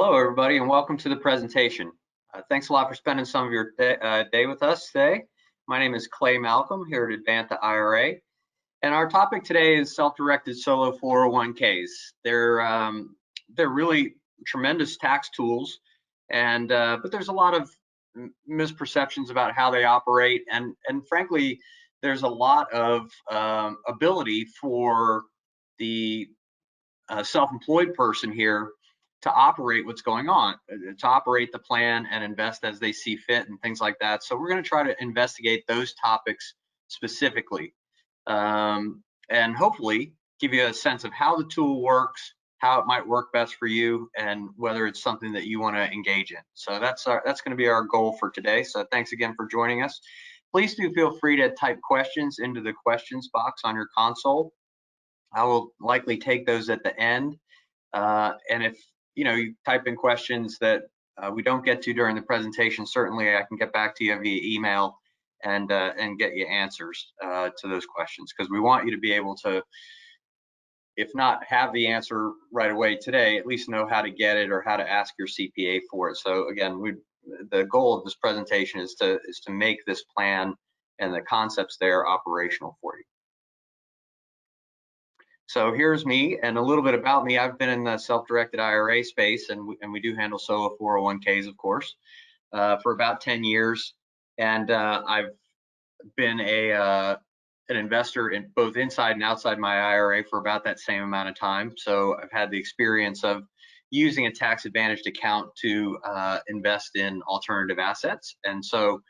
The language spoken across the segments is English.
Hello, everybody, and welcome to the presentation. Thanks a lot for spending some of your day with us today. My name is Clay Malcolm here at Advanta IRA, and our topic today is self-directed solo 401ks. They're really tremendous tax tools, and but there's a lot of misperceptions about how they operate, and frankly, there's a lot of ability for the self-employed person here to operate what's going on, to operate the plan and invest as they see fit and things like that. So we're going to try to investigate those topics specifically, and hopefully give you a sense of how the tool works, how it might work best for you, and whether it's something that you want to engage in. So that's going to be our goal for today. So thanks again for joining us. Please do feel free to type questions into the questions box on your console. I will likely take those at the end, and if you type in questions that we don't get to during the presentation, certainly I can get back to you via email and get you answers to those questions, because we want you to be able to, if not have the answer right away today, at least know how to get it or how to ask your CPA for it. So again, the goal of this presentation is to make this plan and the concepts there operational for you. So here's me and a little bit about me. I've been in the self-directed IRA space, and we do handle solo 401ks, of course, for about 10 years. And I've been an investor in both inside and outside my IRA for about that same amount of time. So I've had the experience of using a tax-advantaged account to invest in alternative assets. And so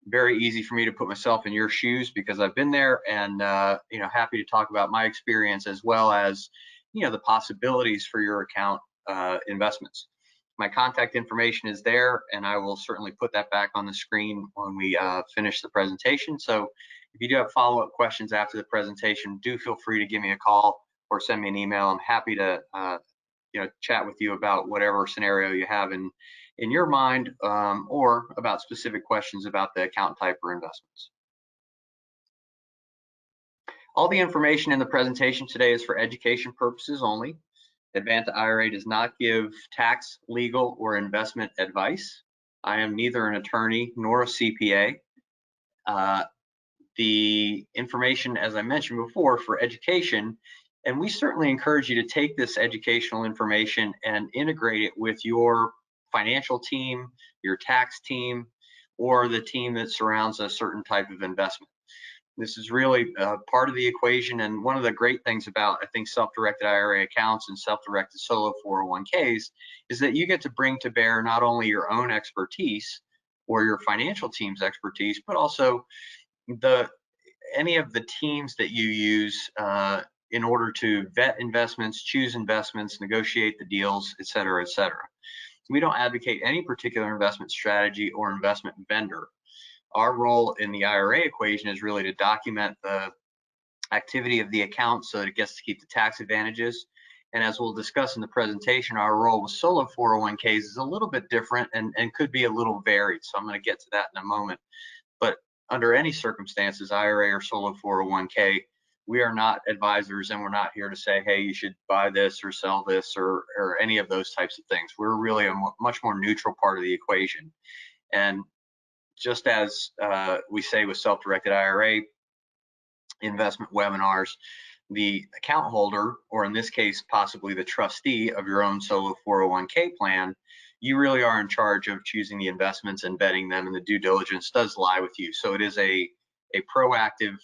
very easy for me to put myself in your shoes because I've been there, and happy to talk about my experience as well as the possibilities for your account investments. My contact information is there, and I will certainly put that back on the screen when we finish the presentation. So if you do have follow-up questions after the presentation, do feel free to give me a call or send me an email. I'm happy to chat with you about whatever scenario you have in your mind, or about specific questions about the account type or investments. All the information in the presentation today is for education purposes only. Advanta IRA does not give tax, legal, or investment advice. I am neither an attorney nor a CPA. The information, as I mentioned before, for education, and we certainly encourage you to take this educational information and integrate it with your financial team, your tax team, or the team that surrounds a certain type of investment. This is really part of the equation, and one of the great things about, I think, self-directed IRA accounts and self-directed solo 401ks is that you get to bring to bear not only your own expertise or your financial team's expertise, but also any of the teams that you use in order to vet investments, choose investments, negotiate the deals, et cetera, et cetera. We don't advocate any particular investment strategy or investment vendor. Our role in the IRA equation is really to document the activity of the account so that it gets to keep the tax advantages. And as we'll discuss in the presentation, our role with solo 401ks is a little bit different and could be a little varied. So I'm going to get to that in a moment. But under any circumstances, IRA or solo 401k, we are not advisors, and we're not here to say, hey, you should buy this or sell this or any of those types of things. We're really a much more neutral part of the equation. And just as we say with self-directed IRA investment webinars, the account holder, or in this case, possibly the trustee of your own solo 401k plan, you really are in charge of choosing the investments and vetting them, and the due diligence does lie with you. So it is a proactive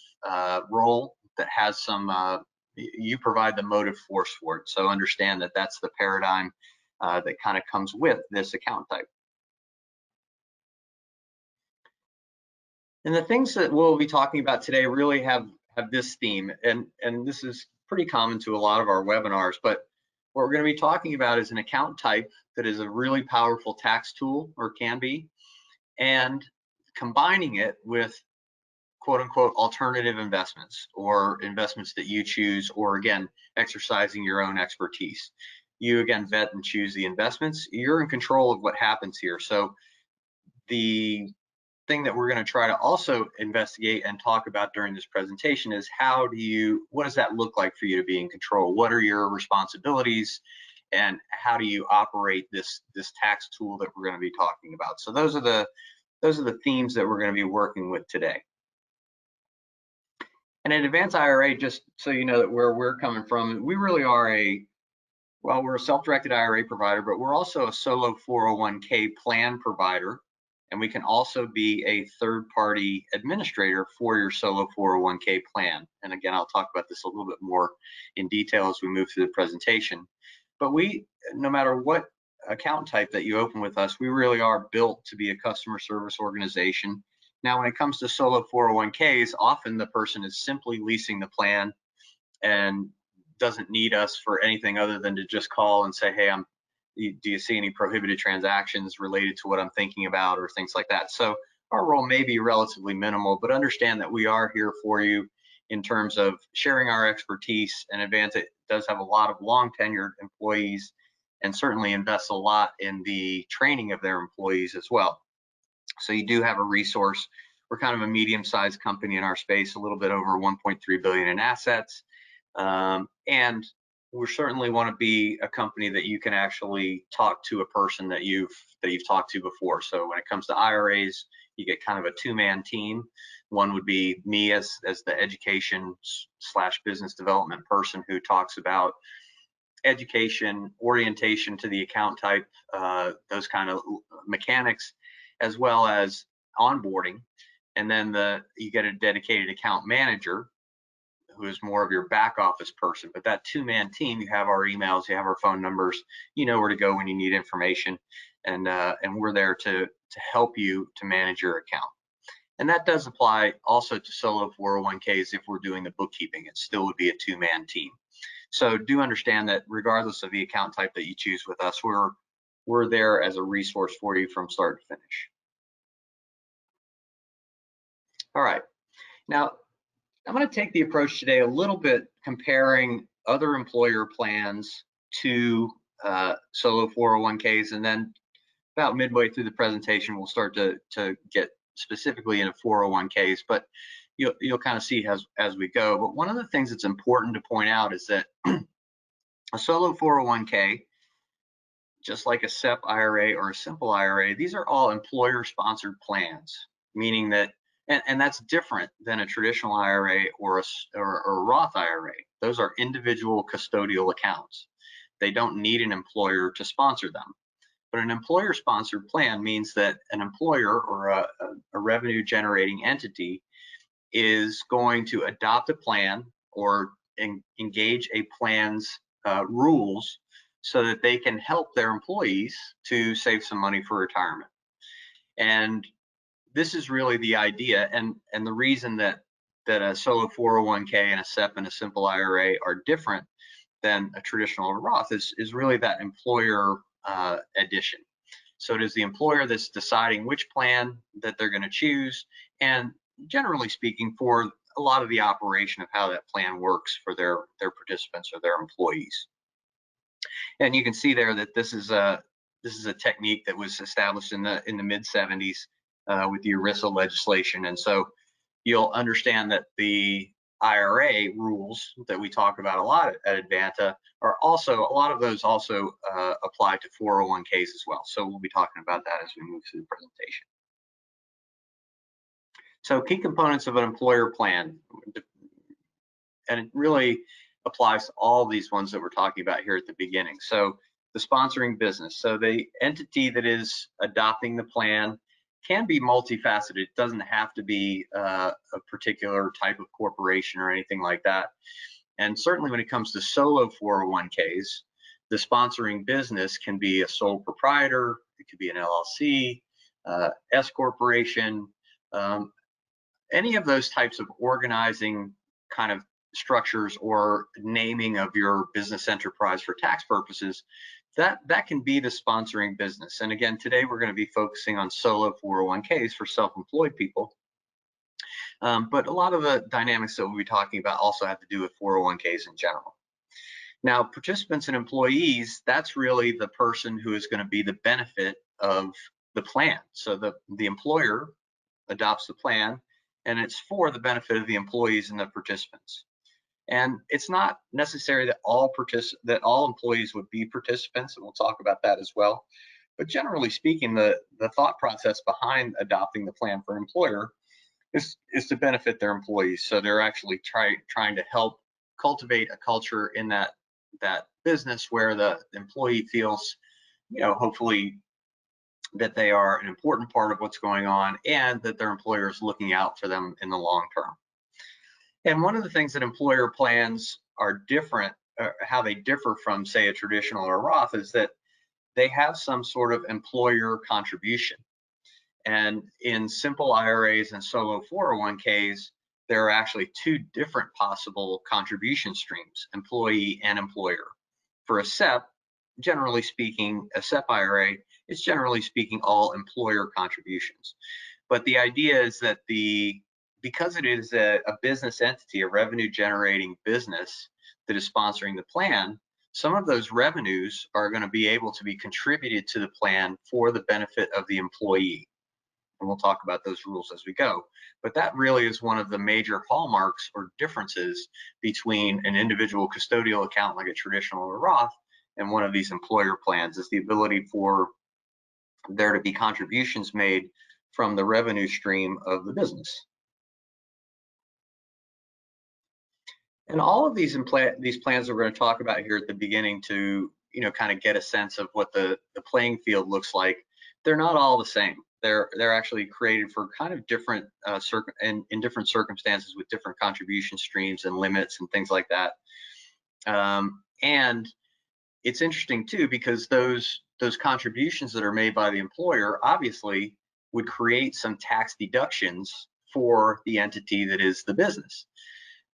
role that has some, you provide the motive force for it. So understand that that's the paradigm that kind of comes with this account type. And the things that we'll be talking about today really have this theme, and this is pretty common to a lot of our webinars, but what we're going to be talking about is an account type that is a really powerful tax tool, or can be, and combining it with quote unquote alternative investments, or investments that you choose, or again, exercising your own expertise. You again vet and choose the investments. You're in control of what happens here. So the thing that we're going to try to also investigate and talk about during this presentation is what does that look like for you to be in control? What are your responsibilities? and how do you operate this tax tool that we're going to be talking about. So those are the themes that we're going to be working with today. And at Advanta IRA, just so you know that where we're coming from, we really are we're a self-directed IRA provider, but we're also a solo 401k plan provider. And we can also be a third-party administrator for your solo 401k plan. And again, I'll talk about this a little bit more in detail as we move through the presentation. But no matter what account type that you open with us, we really are built to be a customer service organization. Now, when it comes to solo 401ks, often the person is simply leasing the plan and doesn't need us for anything other than to just call and say, hey, do you see any prohibited transactions related to what I'm thinking about, or things like that. So our role may be relatively minimal, but understand that we are here for you in terms of sharing our expertise. And Advanta does have a lot of long tenured employees and certainly invests a lot in the training of their employees as well. So you do have a resource. We're kind of a medium-sized company in our space, a little bit over 1.3 billion in assets. And we certainly want to be a company that you can actually talk to a person that you've talked to before. So when it comes to IRAs, you get kind of a two-man team. One would be me as the education / business development person who talks about education, orientation to the account type, those kind of mechanics, as well as onboarding. And then you get a dedicated account manager who is more of your back office person. But that two-man team, you have our emails, you have our phone numbers, you know where to go when you need information, and we're there to help you to manage your account. And that does apply also to solo 401ks. If we're doing the bookkeeping, it still would be a two-man team. So do understand that regardless of the account type that you choose with us, we're there as a resource for you from start to finish. All right, now I'm going to take the approach today a little bit comparing other employer plans to solo 401ks, and then about midway through the presentation, we'll start to get specifically into 401ks, but you'll kind of see as we go. But one of the things that's important to point out is that a solo 401k, just like a Sep Ira or a simple IRA, these are all employer-sponsored plans, meaning that, and that's different than a traditional IRA or a Roth IRA. Those are individual custodial accounts. They don't need an employer to sponsor them. But an employer-sponsored plan means that an employer or a revenue-generating entity is going to adopt a plan or engage a plan's rules so that they can help their employees to save some money for retirement. And this is really the idea, and the reason that a solo 401k and a SEP and a simple IRA are different than a traditional Roth is really that employer addition. So it is the employer that's deciding which plan that they're going to choose, and generally speaking, for a lot of the operation of how that plan works for their participants or their employees. And you can see there that this is a technique that was established in the mid 70s with the ERISA legislation. And so you'll understand that the IRA rules that we talk about a lot at Advanta are also, a lot of those also apply to 401ks as well. So we'll be talking about that as we move through the presentation. So key components of an employer plan, and it really applies to all these ones that we're talking about here at the beginning. So the sponsoring business. So the entity that is adopting the plan can be multifaceted. It doesn't have to be a particular type of corporation or anything like that. And certainly when it comes to solo 401ks, the sponsoring business can be a sole proprietor, it could be an LLC, S corporation, any of those types of organizing kind of structures or naming of your business enterprise for tax purposes, that can be the sponsoring business. And again, today we're going to be focusing on solo 401ks for self-employed people. But a lot of the dynamics that we'll be talking about also have to do with 401ks in general. Now, participants and employees, that's really the person who is going to be the benefit of the plan. So the employer adopts the plan, and it's for the benefit of the employees and the participants. And it's not necessary that all employees would be participants, and we'll talk about that as well. But generally speaking, the thought process behind adopting the plan for an employer is to benefit their employees. So they're actually trying to help cultivate a culture in that business where the employee feels, hopefully that they are an important part of what's going on and that their employer is looking out for them in the long term. And one of the things that employer plans are different, how they differ from, say, a traditional or Roth, is that they have some sort of employer contribution. And in simple IRAs and solo 401ks, there are actually two different possible contribution streams, employee and employer. For a SEP, generally speaking, a Sep Ira, it's generally speaking all employer contributions. But the idea is that because it is a business entity, a revenue generating business that is sponsoring the plan, some of those revenues are going to be able to be contributed to the plan for the benefit of the employee. And we'll talk about those rules as we go. But that really is one of the major hallmarks or differences between an individual custodial account like a traditional or Roth and one of these employer plans, is the ability for there to be contributions made from the revenue stream of the business. And all of these plans that we're going to talk about here at the beginning to, kind of get a sense of what the playing field looks like, they're not all the same. They're actually created for kind of different in different circumstances with different contribution streams and limits and things like that. And it's interesting too, because those contributions that are made by the employer obviously would create some tax deductions for the entity that is the business.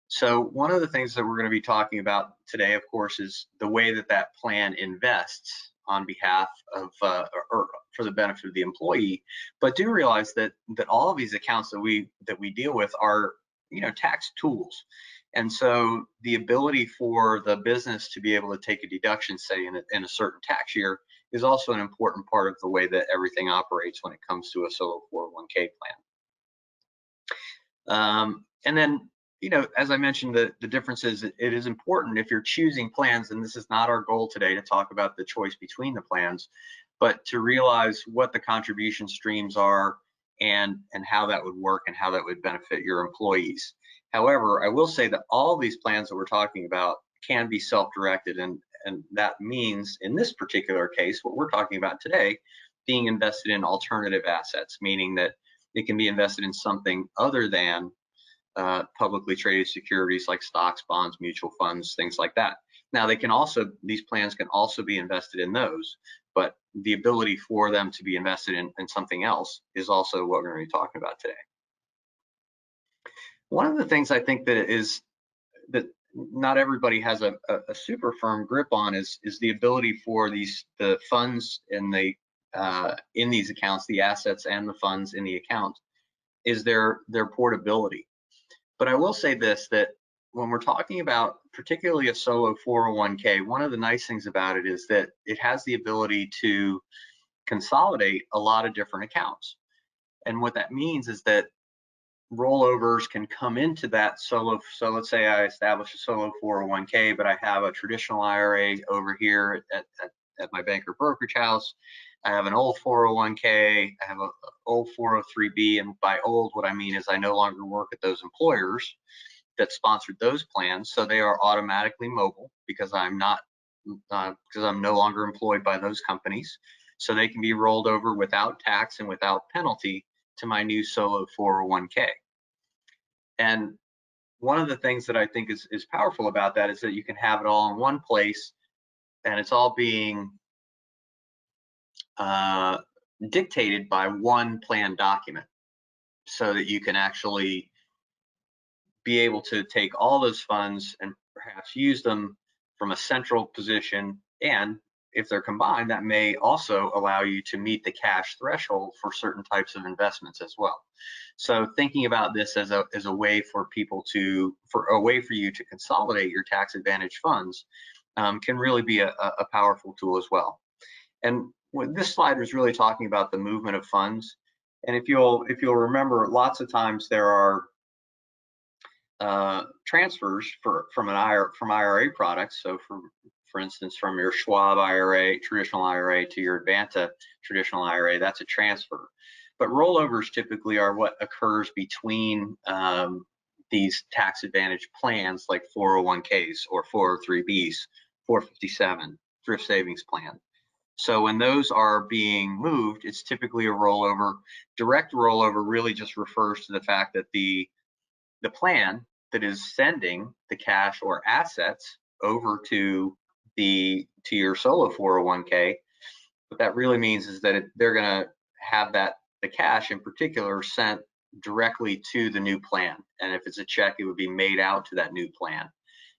So one of the things that we're going to be talking about today, of course, is the way that plan invests on behalf of or for the benefit of the employee. But do realize that all of these accounts that we deal with are, tax tools. And so the ability for the business to be able to take a deduction, say in a certain tax year, is also an important part of the way that everything operates when it comes to a solo 401k plan. And then, as I mentioned, the difference is it is important if you're choosing plans, and this is not our goal today to talk about the choice between the plans, but to realize what the contribution streams are and how that would work and how that would benefit your employees. However, I will say that all these plans that we're talking about can be self-directed, and that means in this particular case, what we're talking about today, being invested in alternative assets, meaning that it can be invested in something other than publicly traded securities like stocks, bonds, mutual funds, things like that. Now, these plans can also be invested in those, but the ability for them to be invested in something else is also what we're going to be talking about today. One of the things I think that not everybody has a super firm grip on is the ability for the funds in these accounts, the assets and the funds in the account, is their portability. But I will say this, that when we're talking about particularly a solo 401k, one of the nice things about it is that it has the ability to consolidate a lot of different accounts. And what that means is that rollovers can come into that solo. So let's say I establish a solo 401k, but I have a traditional IRA over here at my banker brokerage house. I have an old 401k, I have an old 403b, and by old, what I mean is I no longer work at those employers that sponsored those plans, so they are automatically mobile because I'm no longer employed by those companies, so they can be rolled over without tax and without penalty to my new solo 401k. And one of the things that I think is powerful about that is that you can have it all in one place, and it's all being dictated by one plan document, so that you can actually be able to take all those funds and perhaps use them from a central position. And if they're combined, that may also allow you to meet the cash threshold for certain types of investments as well. So thinking about this as a way for you to consolidate your tax advantage funds can really be a powerful tool as well. And this slide was really talking about the movement of funds. And if you'll remember, lots of times there are transfers from IRA products. So for instance, from your Schwab IRA, traditional IRA, to your Advanta traditional IRA, that's a transfer. But rollovers typically are what occurs between these tax advantage plans like 401ks or 403bs, 457, thrift savings plan. So when those are being moved, it's typically a rollover. Direct rollover really just refers to the fact that the plan that is sending the cash or assets over to your solo 401k, what that really means is that they're going to have the cash in particular sent directly to the new plan. And if it's a check, it would be made out to that new plan.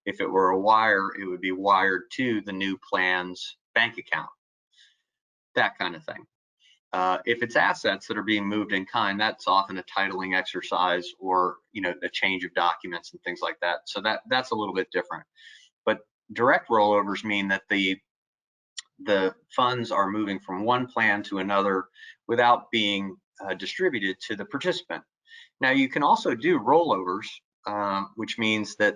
If it were a wire, it would be wired to the new plan's bank account, that kind of thing. If it's assets that are being moved in kind, that's often a titling exercise or a change of documents and things like that. So that's a little bit different. But direct rollovers mean that the funds are moving from one plan to another without being distributed to the participant. Now you can also do rollovers, which means that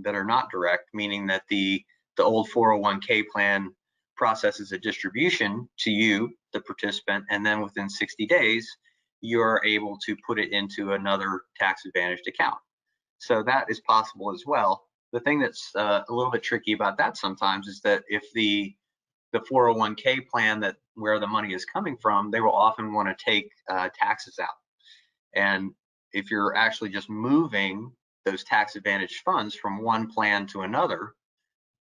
are not direct, meaning that the old 401k plan processes a distribution to you, the participant, and then within 60 days, you're able to put it into another tax advantaged account. So that is possible as well. The thing that's a little bit tricky about that sometimes is that if the 401k plan where the money is coming from, they will often want to take taxes out. And if you're actually just moving those tax advantaged funds from one plan to another,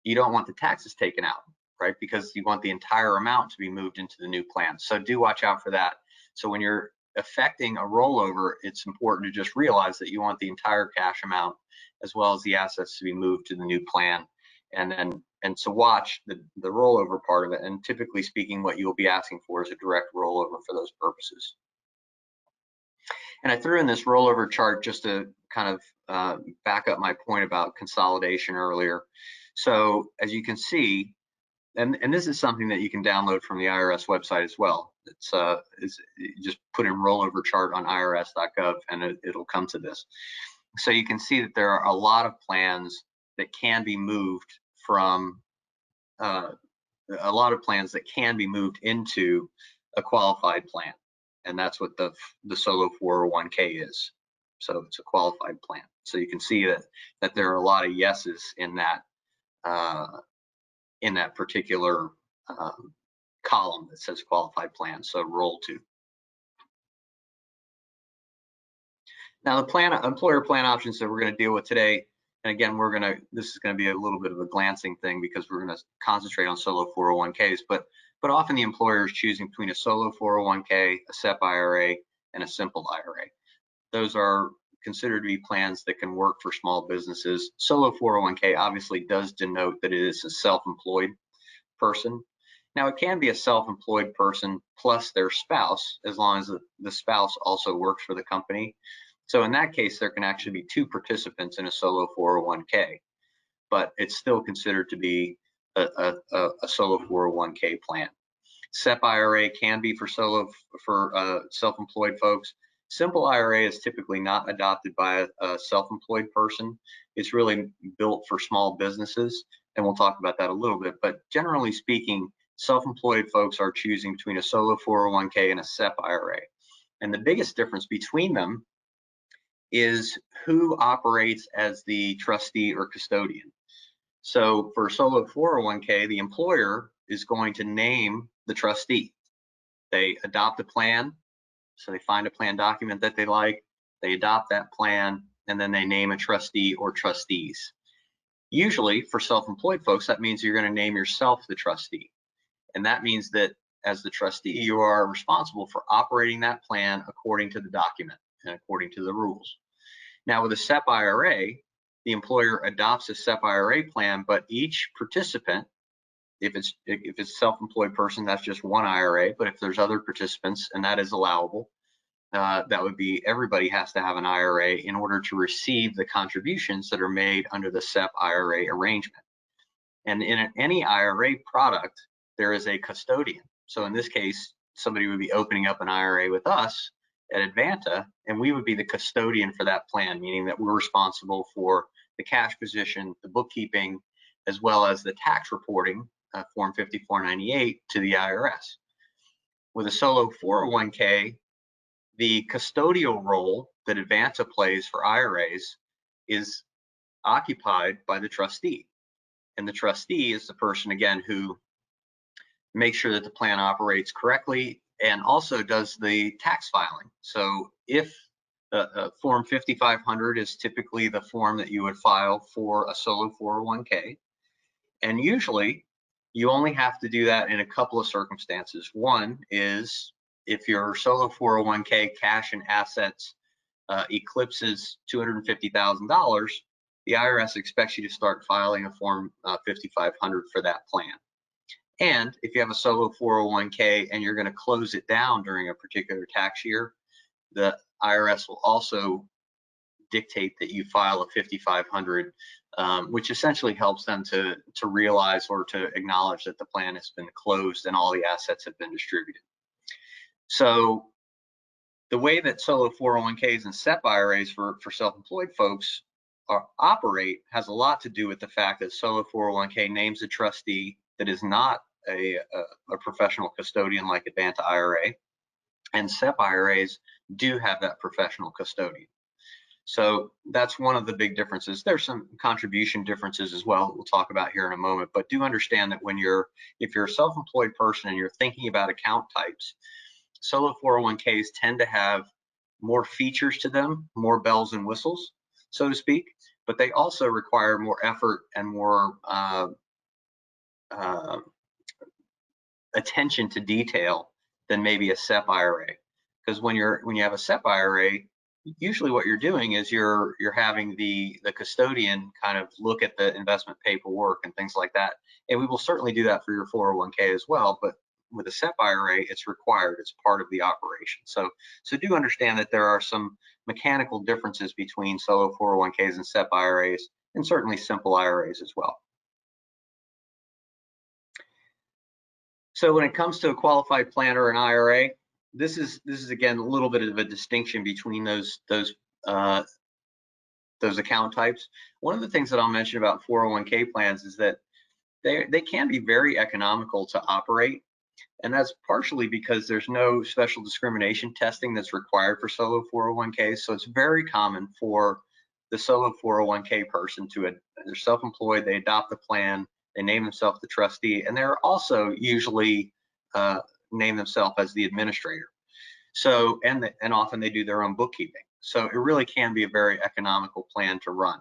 you don't want the taxes taken out, right? Because you want the entire amount to be moved into the new plan. So do watch out for that. So when you're affecting a rollover, it's important to just realize that you want the entire cash amount as well as the assets to be moved to the new plan. And so watch the rollover part of it. And typically speaking, what you'll be asking for is a direct rollover for those purposes. And I threw in this rollover chart just to kind of back up my point about consolidation earlier. So as you can see, and this is something that you can download from the IRS website as well. It's just put in rollover chart on irs.gov and it'll come to this. So you can see that there are a lot of plans that can be moved from into a qualified plan, and that's what the solo 401k is. So it's a qualified plan. So you can see that there are a lot of yeses in that particular column that says qualified plan. So roll to. Now the employer plan options that we're going to deal with today, and again, this is going to be a little bit of a glancing thing because we're going to concentrate on solo 401ks, but often the employer is choosing between a solo 401k, a Sep IRA, and a simple IRA. Those are considered to be plans that can work for small businesses. Solo 401k obviously does denote that it is a self-employed person. Now it can be a self-employed person plus their spouse, as long as the spouse also works for the company. So in that case, there can actually be two participants in a solo 401k, but it's still considered to be a solo 401k plan. Sep IRA can be for self-employed folks. Simple IRA is typically not adopted by a self-employed person. It's really built for small businesses, and we'll talk about that a little bit. But generally speaking, self-employed folks are choosing between a solo 401k and a Sep IRA. And the biggest difference between them is who operates as the trustee or custodian. So for solo 401k, the employer is going to name the trustee. They adopt a plan, so they find a plan document that they like, they adopt that plan, and then they name a trustee or trustees. Usually for self-employed folks, that means you're going to name yourself the trustee. And that means that as the trustee, you are responsible for operating that plan according to the document and according to the rules. Now with a Sep IRA, the employer adopts a Sep IRA plan, but each participant, if it's a self-employed person, that's just one IRA. But if there's other participants, and that is allowable, that would be everybody has to have an IRA in order to receive the contributions that are made under the Sep IRA arrangement. And in any IRA product, there is a custodian. So in this case, somebody would be opening up an IRA with us, at Advanta, and we would be the custodian for that plan, meaning that we're responsible for the cash position, the bookkeeping, as well as the tax reporting, Form 5498, to the IRS. With a solo 401k, the custodial role that Advanta plays for IRAs is occupied by the trustee. And the trustee is the person, again, who makes sure that the plan operates correctly and also does the tax filing. So if Form 5500 is typically the form that you would file for a solo 401k, and usually you only have to do that in a couple of circumstances. One is if your solo 401k cash and assets eclipses $250,000, the IRS expects you to start filing a Form 5500 for that plan. And if you have a solo 401k and you're going to close it down during a particular tax year, the IRS will also dictate that you file a 5500, which essentially helps them to realize or to acknowledge that the plan has been closed and all the assets have been distributed. So the way that solo 401ks and Sep IRAs for self-employed folks operate has a lot to do with the fact that solo 401k names a trustee that is not a professional custodian like Advanta IRA, and Sep IRAs do have that professional custodian. So that's one of the big differences. There's some contribution differences as well that we'll talk about here in a moment, but do understand that if you're a self-employed person and you're thinking about account types, solo 401ks tend to have more features to them, more bells and whistles, so to speak, but they also require more effort and more attention to detail than maybe a Sep IRA. Because when you have a Sep IRA, usually what you're doing is you're having the custodian kind of look at the investment paperwork and things like that. And we will certainly do that for your 401k as well, but with a Sep IRA, it's required. It's part of the operation. So do understand that there are some mechanical differences between solo 401ks and Sep IRAs, and certainly simple IRAs as well. So when it comes to a qualified plan or an IRA, this is again a little bit of a distinction between those account types. One of the things that I'll mention about 401k plans is that they can be very economical to operate, and that's partially because there's no special discrimination testing that's required for solo 401ks. So it's very common for the solo 401k person they're self-employed, they adopt the plan, they name themselves the trustee, and they're also usually name themselves as the administrator. So, and often they do their own bookkeeping. So it really can be a very economical plan to run.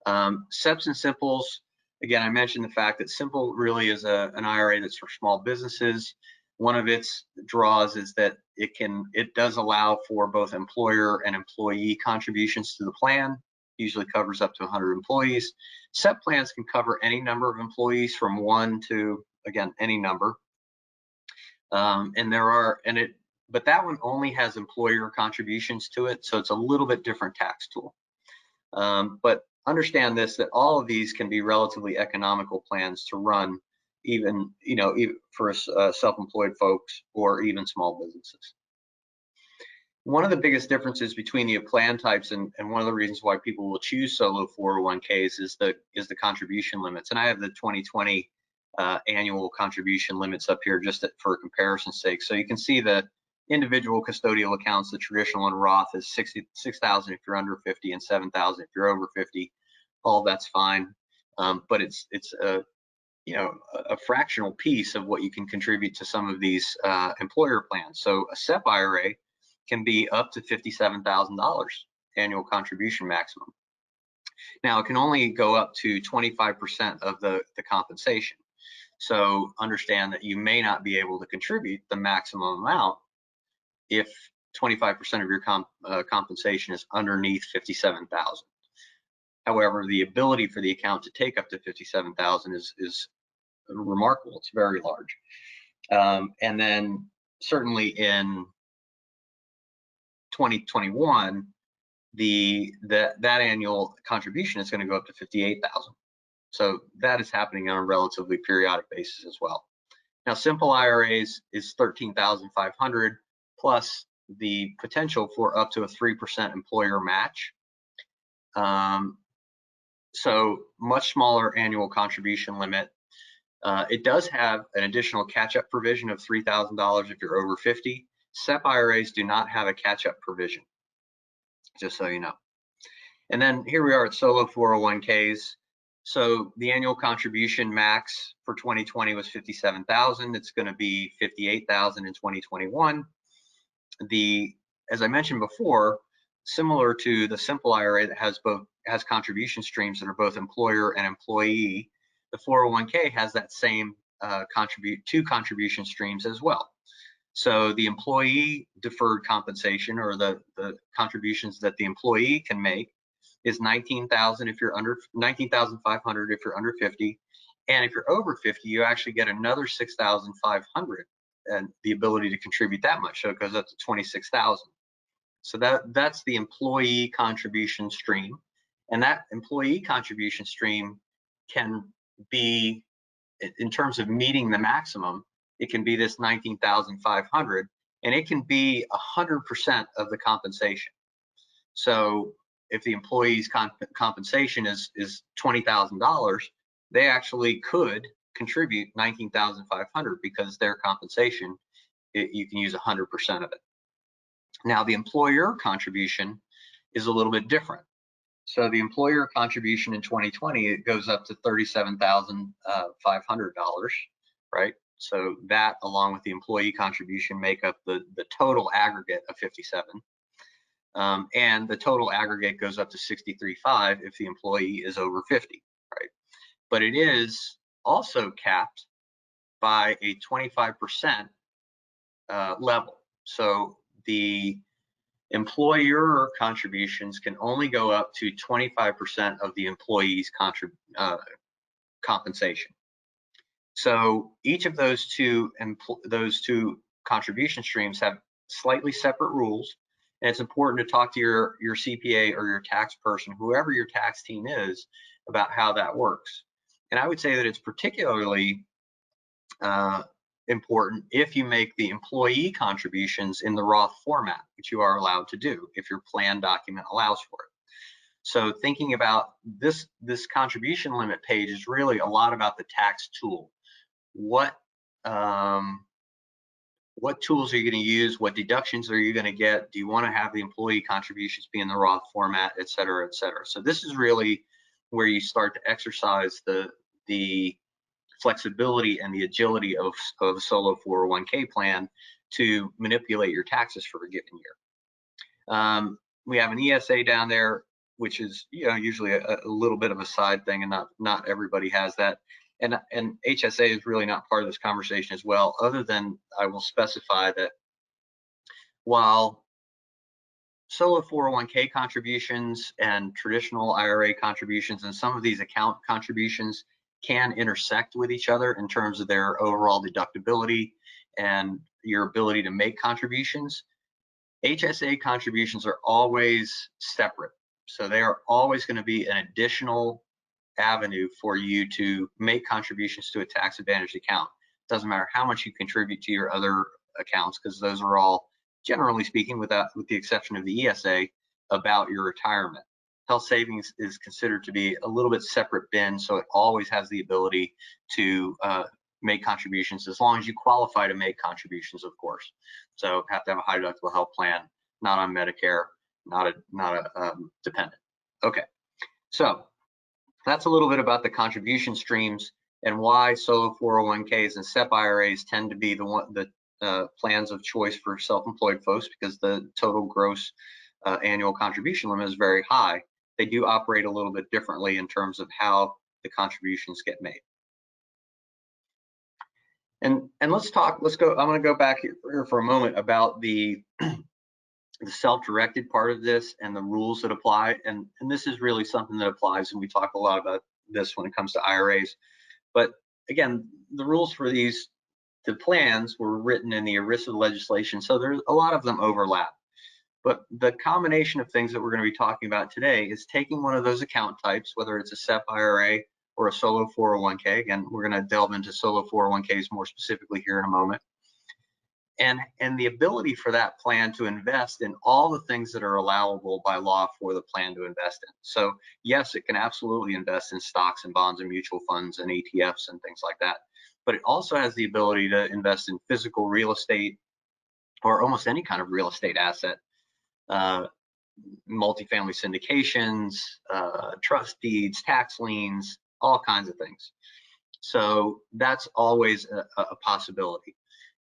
Seps and Simples, again, I mentioned the fact that Simple really is an IRA that's for small businesses. One of its draws is that it does allow for both employer and employee contributions to the plan. Usually covers up to 100 employees. Sep plans can cover any number of employees from 1 to, again, any number. But that one only has employer contributions to it, so it's a little bit different tax tool. But understand this, that all of these can be relatively economical plans to run, even for self-employed folks or even small businesses. One of the biggest differences between the plan types and one of the reasons why people will choose solo 401ks is the contribution limits. And I have the 2020 annual contribution limits up here just for comparison's sake. So you can see the individual custodial accounts, the traditional and Roth is $6,000 if you're under 50 and $7,000 if you're over 50. All that's fine, but it's a fractional piece of what you can contribute to some of these employer plans. So a Sep IRA can be up to $57,000 annual contribution maximum. Now it can only go up to 25% of the compensation. So understand that you may not be able to contribute the maximum amount if 25% of your compensation is underneath $57,000. However, the ability for the account to take up to $57,000 is remarkable. It's very large. And then certainly in 2021, that annual contribution is going to go up to $58,000. So that is happening on a relatively periodic basis as well. Now, simple IRAs is $13,500 plus the potential for up to a 3% employer match. So much smaller annual contribution limit. It does have an additional catch-up provision of $3,000 if you're over 50. Sep IRAs do not have a catch-up provision, just so you know. And then here we are at solo 401ks. So the annual contribution max for 2020 was $57,000. It's going to be $58,000 in 2021. As I mentioned before, similar to the simple IRA that has contribution streams that are both employer and employee, the 401k has that same two contribution streams as well. So the employee deferred compensation, or the contributions that the employee can make, is $19,000 if you're under $19,500 if you're under 50, and if you're over 50, you actually get another $6,500 and the ability to contribute that much. So it goes up to $26,000. So that's the employee contribution stream, and that employee contribution stream can be, in terms of meeting the maximum, it can be this $19,500, and it can be 100% of the compensation. So if the employee's compensation is $20,000, they actually could contribute $19,500 because their compensation, you can use 100% of it. Now the employer contribution is a little bit different. So the employer contribution in 2020, it goes up to $37,500, right? So that, along with the employee contribution, make up the total aggregate of 57. And the total aggregate goes up to 63.5 if the employee is over 50, right? But it is also capped by a 25% level. So the employer contributions can only go up to 25% of the employee's compensation. So each of those two contribution streams have slightly separate rules, and it's important to talk to your CPA or your tax person, whoever your tax team is, about how that works. And I would say that it's particularly important if you make the employee contributions in the Roth format, which you are allowed to do if your plan document allows for it. So thinking about this contribution limit page is really a lot about the tax tool. What tools are you going to use? What deductions are you going to get? Do you want to have the employee contributions be in the Roth format, et cetera, et cetera? So this is really where you start to exercise the flexibility and the agility of a solo 401k plan to manipulate your taxes for a given year. We have an ESA down there, which is usually a little bit of a side thing, and not everybody has that. And HSA is really not part of this conversation as well, other than I will specify that while solo 401k contributions and traditional IRA contributions and some of these account contributions can intersect with each other in terms of their overall deductibility and your ability to make contributions, HSA contributions are always separate. So they are always going to be an additional avenue for you to make contributions to a tax advantage account. It doesn't matter how much you contribute to your other accounts, because those are all, generally speaking, with the exception of the ESA, about your retirement. Health savings is considered to be a little bit separate bin, so it always has the ability to make contributions as long as you qualify to make contributions, of course. So have to have a high deductible health plan, not on Medicare, not a dependent. Okay, so that's a little bit about the contribution streams and why solo 401ks and SEP IRAs tend to be the plans of choice for self-employed folks, because the total gross annual contribution limit is very high. They do operate a little bit differently in terms of how the contributions get made. And let's go. I'm going to go back here for a moment about the self-directed part of this and the rules that apply. And this is really something that applies, and we talk a lot about this when it comes to IRAs. But again, the rules for the plans were written in the ERISA legislation, so there's a lot of them overlap. But the combination of things that we're going to be talking about today is taking one of those account types, whether it's a SEP IRA or a solo 401k. Again, we're going to delve into solo 401ks more specifically here in a moment. and the ability for that plan to invest in all the things that are allowable by law for the plan to invest in. So yes, it can absolutely invest in stocks and bonds and mutual funds and ETFs and things like that, but it also has the ability to invest in physical real estate or almost any kind of real estate asset, multifamily syndications, trust deeds, tax liens, all kinds of things. So that's always a possibility.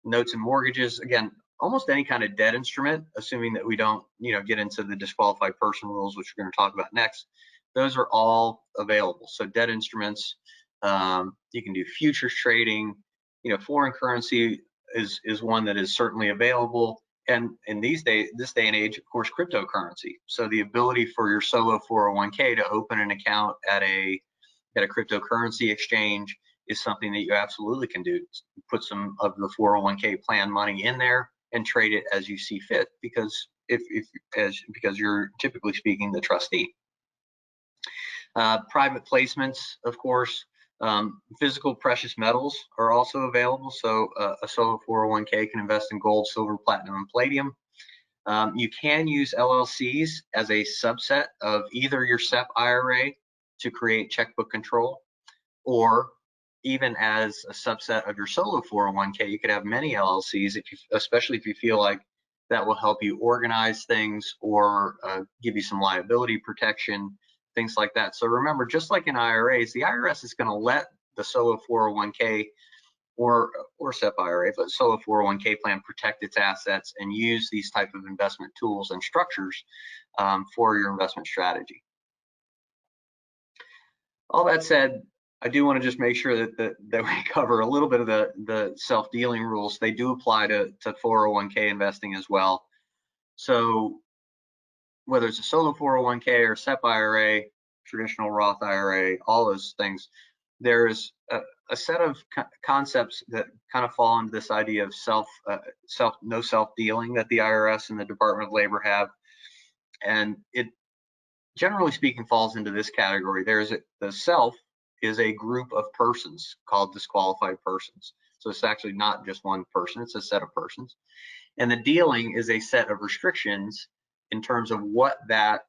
Notes and mortgages, again, almost any kind of debt instrument, assuming that we don't, get into the disqualified person rules, which we're going to talk about next. Those are all available. So debt instruments, you can do futures trading. Foreign currency is one that is certainly available. And in this day and age, of course, cryptocurrency. So the ability for your solo 401k to open an account at a cryptocurrency exchange is something that you absolutely can do. Put some of the 401k plan money in there and trade it as you see fit, because because you're typically speaking the trustee. Private placements, of course, physical precious metals are also available. So a solo 401k can invest in gold, silver, platinum, and palladium. You can use LLCs as a subset of either your Sep IRA to create checkbook control, or even as a subset of your solo 401k. You could have many LLCs, especially if you feel like that will help you organize things or give you some liability protection, things like that. So remember, just like in IRAs, the IRS is going to let the solo 401k or Sep IRA, but solo 401k plan protect its assets and use these type of investment tools and structures for your investment strategy. All that said, I do want to just make sure that we cover a little bit of the self-dealing rules. They do apply to 401k investing as well. So whether it's a solo 401k or Sep IRA, traditional Roth IRA, all those things, there's a set of concepts that kind of fall into this idea of no self-dealing that the IRS and the Department of Labor have, and it generally speaking falls into this category. The self is a group of persons called disqualified persons. So it's actually not just one person, it's a set of persons. And the dealing is a set of restrictions in terms of what that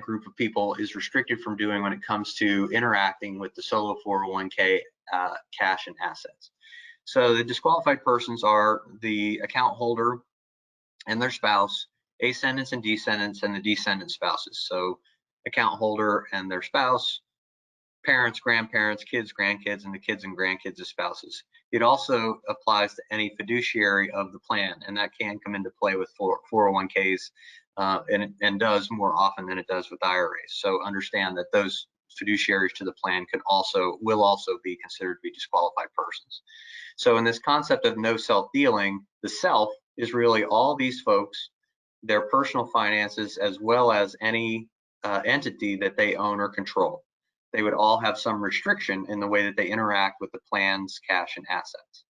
group of people is restricted from doing when it comes to interacting with the solo 401k cash and assets. So the disqualified persons are the account holder and their spouse, ascendants and descendants, and the descendant spouses. So account holder and their spouse, parents, grandparents, kids, grandkids, and the kids and grandkids of spouses. It also applies to any fiduciary of the plan, and that can come into play with 401ks and does more often than it does with IRAs. So understand that those fiduciaries to the plan will also be considered to be disqualified persons. So in this concept of no self-dealing, the self is really all these folks, their personal finances, as well as any entity that they own or control. They would all have some restriction in the way that they interact with the plan's cash and assets.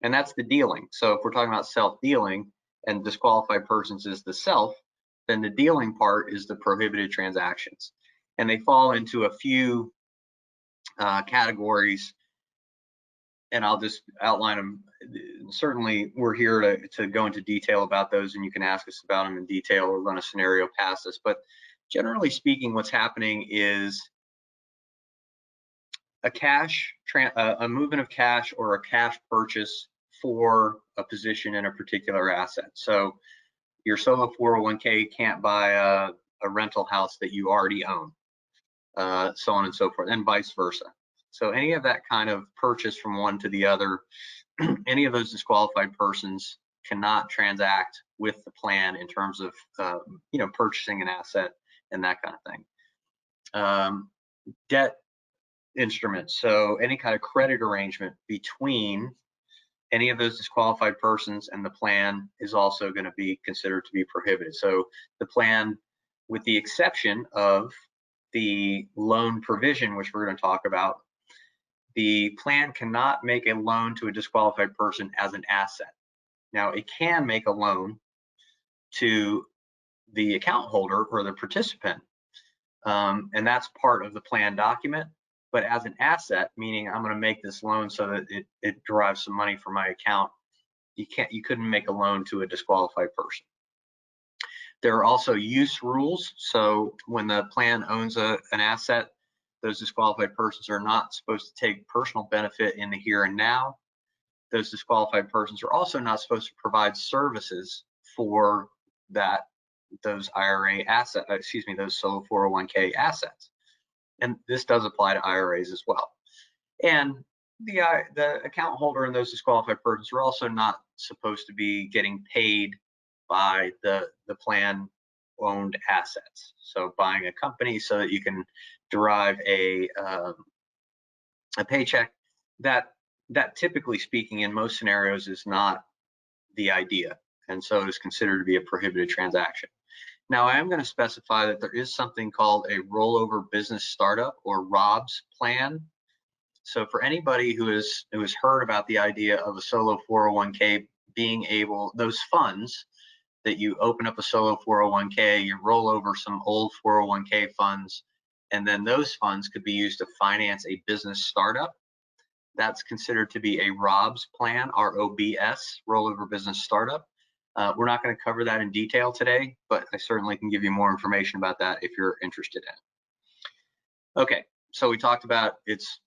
And that's the dealing. So if we're talking about self-dealing and disqualified persons is the self, then the dealing part is the prohibited transactions. And they fall into a few categories, and I'll just outline them. Certainly, we're here to go into detail about those, and you can ask us about them in detail or run a scenario past us. But generally speaking, what's happening is a movement of cash or a cash purchase for a position in a particular asset. So your solo 401k can't buy a rental house that you already own, so on and so forth, and vice versa. So any of that kind of purchase from one to the other, any of those disqualified persons cannot transact with the plan in terms of purchasing an asset and that kind of thing. Debt instruments, so any kind of credit arrangement between any of those disqualified persons and the plan is also going to be considered to be prohibited. So the plan, with the exception of the loan provision, which we're going to talk about, the plan cannot make a loan to a disqualified person as an asset. Now, it can make a loan to the account holder or the participant, and that's part of the plan document. But as an asset, meaning I'm going to make this loan so that it derives some money from my account, you couldn't make a loan to a disqualified person. There are also use rules. So when the plan owns an asset, those disqualified persons are not supposed to take personal benefit in the here and now. Those disqualified persons are also not supposed to provide services for those IRA asset, those solo 401k assets. And this does apply to IRAs as well. And the account holder and those disqualified persons are also not supposed to be getting paid by the plan owned assets. So buying a company so that you can derive a paycheck, that typically speaking in most scenarios is not the idea, and so it is considered to be a prohibited transaction. Now, I am going to specify that there is something called a rollover business startup, or ROBS plan. So for anybody who has heard about the idea of a solo 401k being able, those funds that you open up a solo 401k, you roll over some old 401k funds, and then those funds could be used to finance a business startup. That's considered to be a ROBS plan, ROBS, rollover business startup. We're not going to cover that in detail today, but I certainly can give you more information about that if you're interested in it. Okay, so we talked about its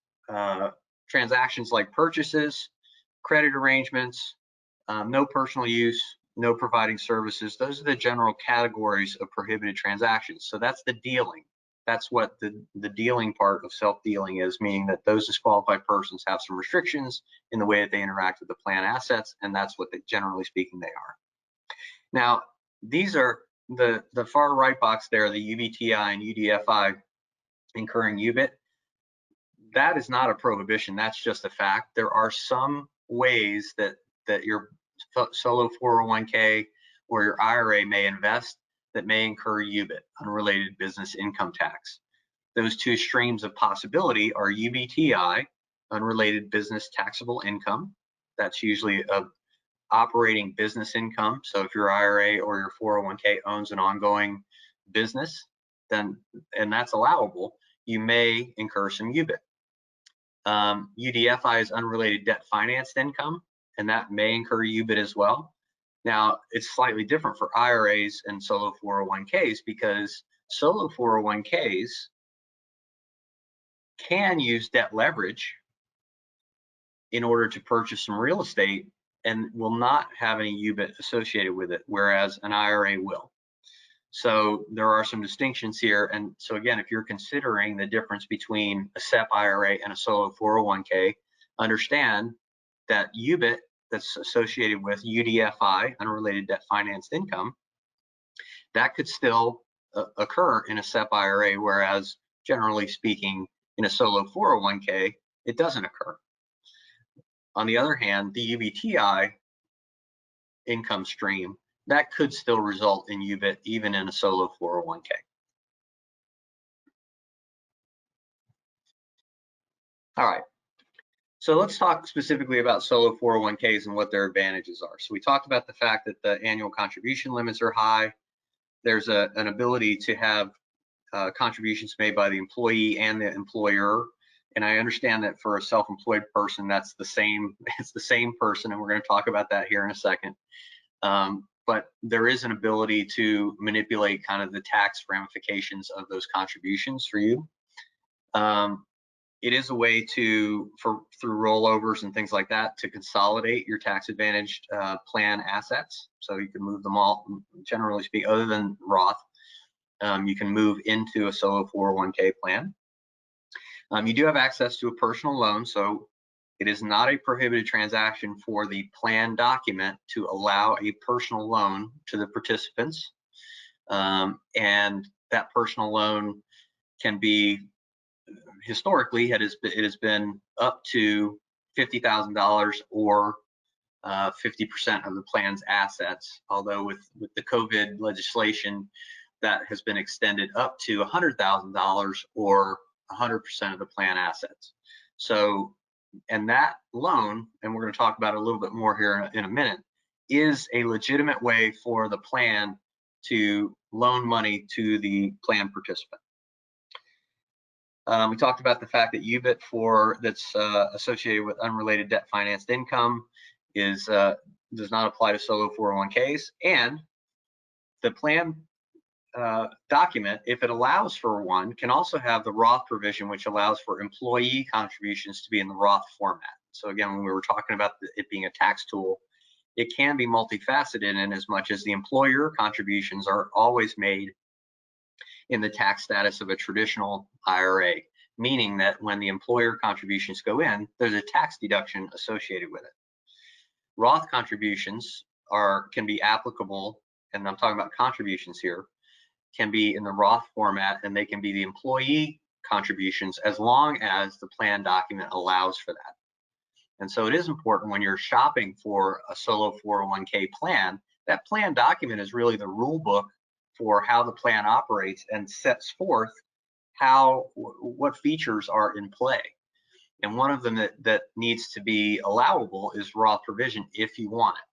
transactions like purchases, credit arrangements, no personal use, no providing services. Those are the general categories of prohibited transactions. So that's the dealing. That's what the dealing part of self-dealing is, meaning that those disqualified persons have some restrictions in the way that they interact with the plan assets, and that's what generally speaking they are. Now, these are the far right box there, the UBTI and UDFI incurring UBIT. That is not a prohibition, that's just a fact. There are some ways that your solo 401k or your IRA may invest that may incur UBIT, unrelated business income tax. Those two streams of possibility are UBTI, unrelated business taxable income. That's usually a operating business income. So if your IRA or your 401k owns an ongoing business, and that's allowable, you may incur some UBIT. UDFI is unrelated debt financed income, and that may incur UBIT as well. Now, it's slightly different for IRAs and solo 401ks, because solo 401ks can use debt leverage in order to purchase some real estate and will not have any UBIT associated with it, whereas an IRA will. So there are some distinctions here. And so again, if you're considering the difference between a Sep IRA and a solo 401k, understand that UBIT that's associated with UDFI, unrelated debt financed income, that could still occur in a Sep IRA, whereas generally speaking, in a solo 401k, it doesn't occur. On the other hand, the UBTI income stream, that could still result in UBIT even in a solo 401k. All right, so let's talk specifically about solo 401ks and what their advantages are. So we talked about the fact that the annual contribution limits are high. There's an ability to have contributions made by the employee and the employer. And I understand that for a self-employed person, that's the same, it's the same person, and we're going to talk about that here in a second. But there is an ability to manipulate kind of the tax ramifications of those contributions for you. It is a way through rollovers and things like that, to consolidate your tax advantaged plan assets. So you can move them all, generally speaking, other than Roth, you can move into a solo 401k plan. You do have access to a personal loan, so it is not a prohibited transaction for the plan document to allow a personal loan to the participants. And that personal loan can be, historically, it has been up to $50,000 or 50% of the plan's assets, although with the COVID legislation, that has been extended up to $100,000 or 100% of the plan assets. So, and that loan, and we're going to talk about it a little bit more here in a minute, is a legitimate way for the plan to loan money to the plan participant. We talked about the fact that UBIT that's associated with unrelated debt financed income does not apply to solo 401ks, and the plan document, if it allows for one, can also have the Roth provision, which allows for employee contributions to be in the Roth format. So again, when we were talking about it being a tax tool, it can be multifaceted in as much as the employer contributions are always made in the tax status of a traditional IRA, meaning that when the employer contributions go in, there's a tax deduction associated with it. Roth contributions can be applicable, and I'm talking about contributions here, can be in the Roth format, and they can be the employee contributions as long as the plan document allows for that. And so it is important when you're shopping for a solo 401k plan, that plan document is really the rule book for how the plan operates and sets forth what features are in play. And one of them that needs to be allowable is Roth Provision if you want it.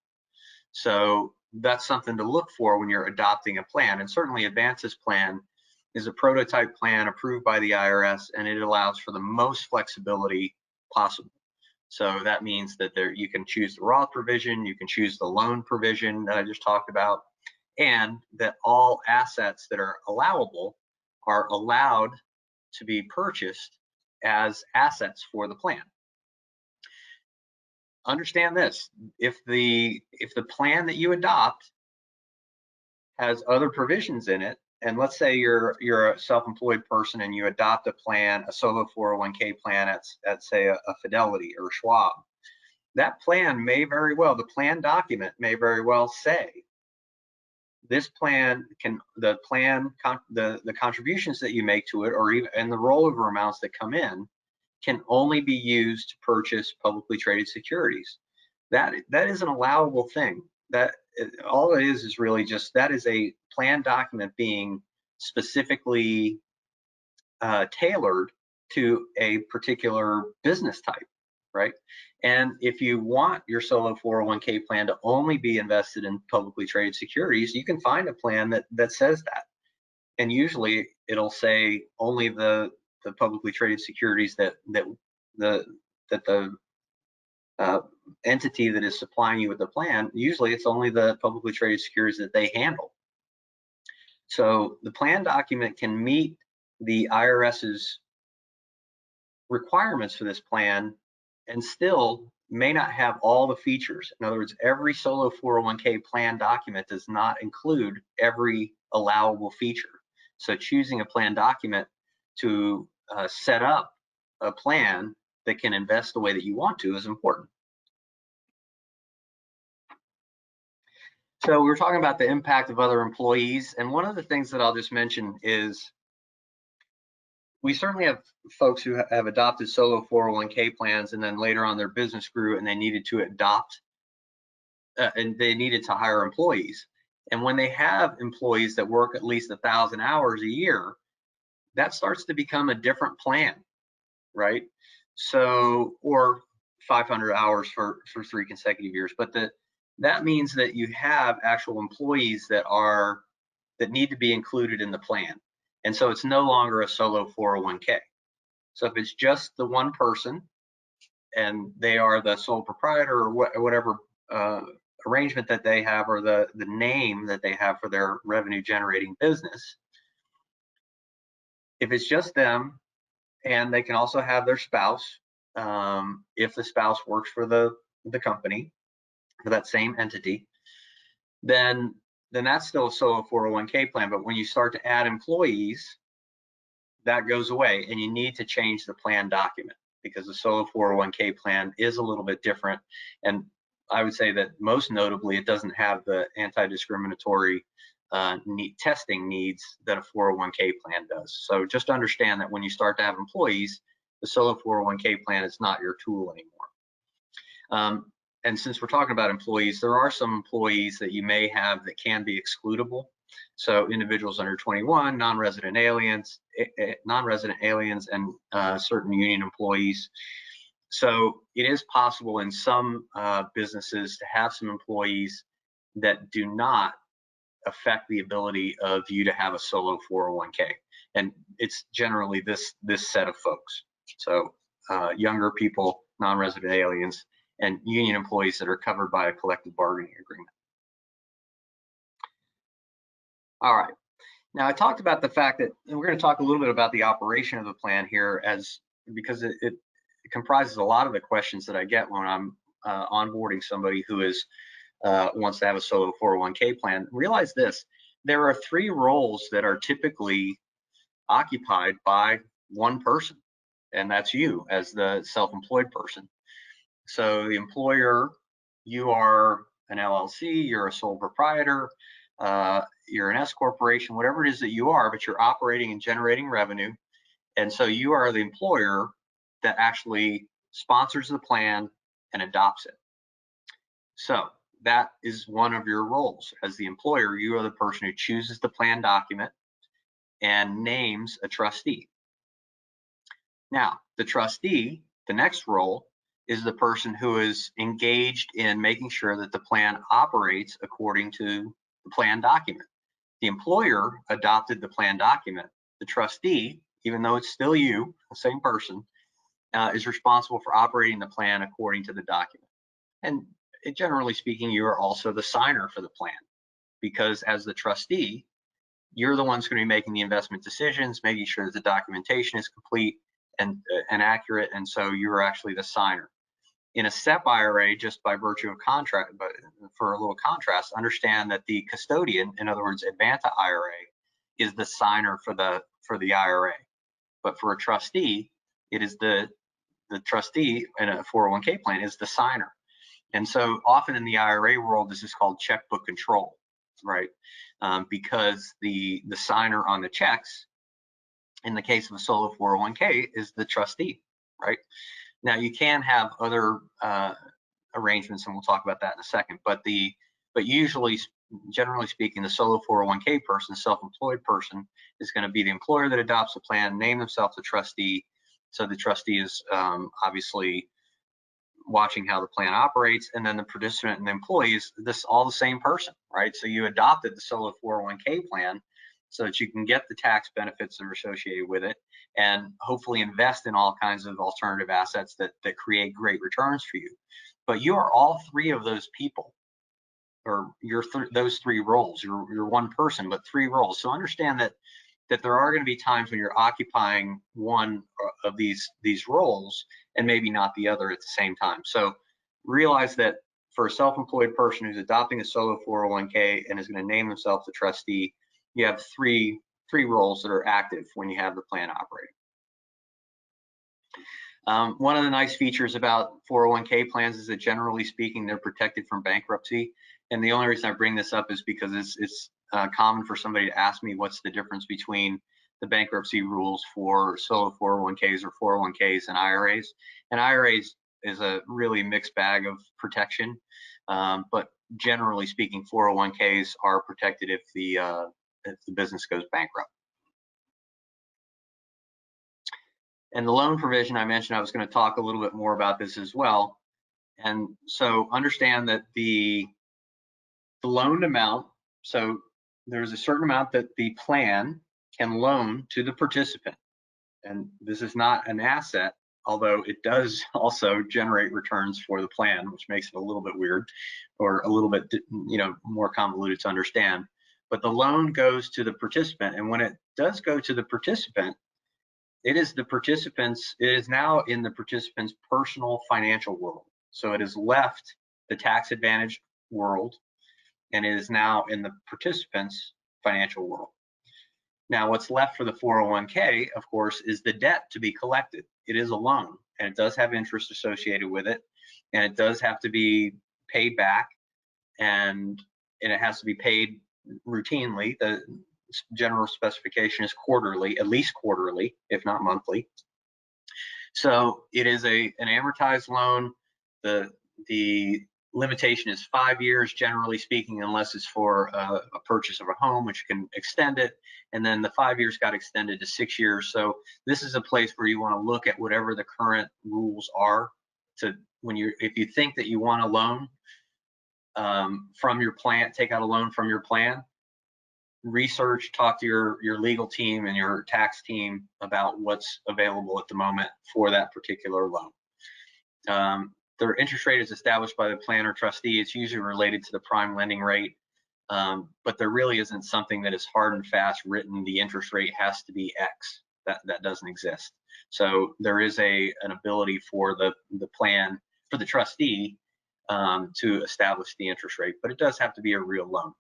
So that's something to look for when you're adopting a plan. And certainly Advanta's plan is a prototype plan approved by the IRS, and it allows for the most flexibility possible. So that means that you can choose the Roth provision, you can choose the loan provision that I just talked about, and that all assets that are allowable are allowed to be purchased as assets for the plan. Understand this: if the plan that you adopt has other provisions in it, and let's say you're a self-employed person and you adopt a plan, a solo 401k plan at say a Fidelity or Schwab, that plan may very well, the plan document may very well say this plan the contributions that you make to it, or even and the rollover amounts that come in, can only be used to purchase publicly traded securities. That is an allowable thing. That all it is really just that is a plan document being specifically tailored to a particular business type, right? And if you want your solo 401k plan to only be invested in publicly traded securities, you can find a plan that says that. And usually it'll say only the publicly traded securities that the entity that is supplying you with the plan, usually it's only the publicly traded securities that they handle. So the plan document can meet the IRS's requirements for this plan and still may not have all the features. In other words, every solo 401k plan document does not include every allowable feature. So choosing a plan document to set up a plan that can invest the way that you want to is important. So we were talking about the impact of other employees, and one of the things that I'll just mention is we certainly have folks who have adopted solo 401k plans, and then later on their business grew and they needed to adopt and they needed to hire employees. And when they have employees that work at least 1,000 hours a year, that starts to become a different plan, right? So, or 500 hours for 3 consecutive years. But that means that you have actual employees that need to be included in the plan. And so it's no longer a solo 401k. So if it's just the one person and they are the sole proprietor or whatever arrangement that they have, or the name that they have for their revenue generating business, if it's just them, and they can also have their spouse, if the spouse works for the company, for that same entity, then that's still a solo 401k plan. But when you start to add employees, that goes away, and you need to change the plan document, because the solo 401k plan is a little bit different. And I would say that most notably, it doesn't have the anti-discriminatory testing needs that a 401k plan does. So just understand that when you start to have employees, the solo 401k plan is not your tool anymore. And since we're talking about employees, there are some employees that you may have that can be excludable. So individuals under 21, non-resident aliens, and certain union employees. So it is possible in some businesses to have some employees that do not affect the ability of you to have a solo 401k. and it's generally this set of folks. So younger people, non-resident aliens, and union employees that are covered by a collective bargaining agreement. All right. Now, I talked about the fact that we're going to talk a little bit about the operation of the plan here, because it comprises a lot of the questions that I get when I'm onboarding somebody who wants to have a solo 401k plan. Realize this: there are 3 roles that are typically occupied by one person, and that's you as the self-employed person. So the employer, you are an LLC, you're a sole proprietor, you're an S corporation, whatever it is that you are, but you're operating and generating revenue. And so you are the employer that actually sponsors the plan and adopts it. So that is one of your roles. As the employer, you are the person who chooses the plan document and names a trustee. Now, the trustee, the next role, is the person who is engaged in making sure that the plan operates according to the plan document. The employer adopted the plan document. The trustee, even though it's still you, the same person, is responsible for operating the plan according to the document. And generally speaking, you are also the signer for the plan, because as the trustee, you're the ones going to be making the investment decisions, making sure that the documentation is complete and accurate, and so you're actually the signer. In a Sep IRA, just by virtue of contract, but for a little contrast, understand that the custodian, in other words, Advanta IRA, is the signer for the IRA. But for a trustee, it is the trustee in a 401k plan is the signer. And so often in the IRA world, this is called checkbook control, right? Because the signer on the checks, in the case of a solo 401k, is the trustee, right? Now you can have other arrangements, and we'll talk about that in a second. But usually, generally speaking, the solo 401k person, self-employed person, is going to be the employer that adopts the plan, name themselves the trustee. So the trustee is obviously watching how the plan operates, and then the participant and the employees, this all the same person, right? So you adopted the solo 401k plan so that you can get the tax benefits that are associated with it, and hopefully invest in all kinds of alternative assets that create great returns for you. But you are all 3 of those people, or those 3 roles. You're one person, but 3 roles. So understand that there are going to be times when you're occupying one of these roles and maybe not the other at the same time. So realize that for a self-employed person who's adopting a solo 401k and is going to name themselves the trustee, you have three roles that are active when you have the plan operating. One of the nice features about 401k plans is that generally speaking, they're protected from bankruptcy. And the only reason I bring this up is because it's common for somebody to ask me what's the difference between the bankruptcy rules for solo 401ks or 401ks and IRAs. And IRAs is a really mixed bag of protection, but generally speaking, 401ks are protected if the business goes bankrupt. And the loan provision I mentioned, I was going to talk a little bit more about this as well. And so understand that the loaned amount, so there's a certain amount that the plan can loan to the participant. And this is not an asset, although it does also generate returns for the plan, which makes it a little bit weird or a little bit, more convoluted to understand. But the loan goes to the participant, and when it does go to the participant, it is now in the participant's personal financial world. So it has left the tax advantaged world, and it is now in the participant's financial world. Now, what's left for the 401k, of course, is the debt to be collected. It is a loan, and it does have interest associated with it, and it does have to be paid back, and it has to be paid routinely. The general specification is quarterly, at least quarterly, if not monthly. So it is an amortized loan. The limitation is 5 years, generally speaking, unless it's for a purchase of a home, which can extend it. And then the 5 years got extended to 6 years. So this is a place where you want to look at whatever the current rules are. If you think that you want a loan from your plan, take out a loan from your plan, research, talk to your legal team and your tax team about what's available at the moment for that particular loan. Their interest rate is established by the plan or trustee. It's usually related to the prime lending rate, but there really isn't something that is hard and fast written. The interest rate has to be X. That doesn't exist. So there is an ability for the plan, for the trustee, to establish the interest rate, but it does have to be a real loan.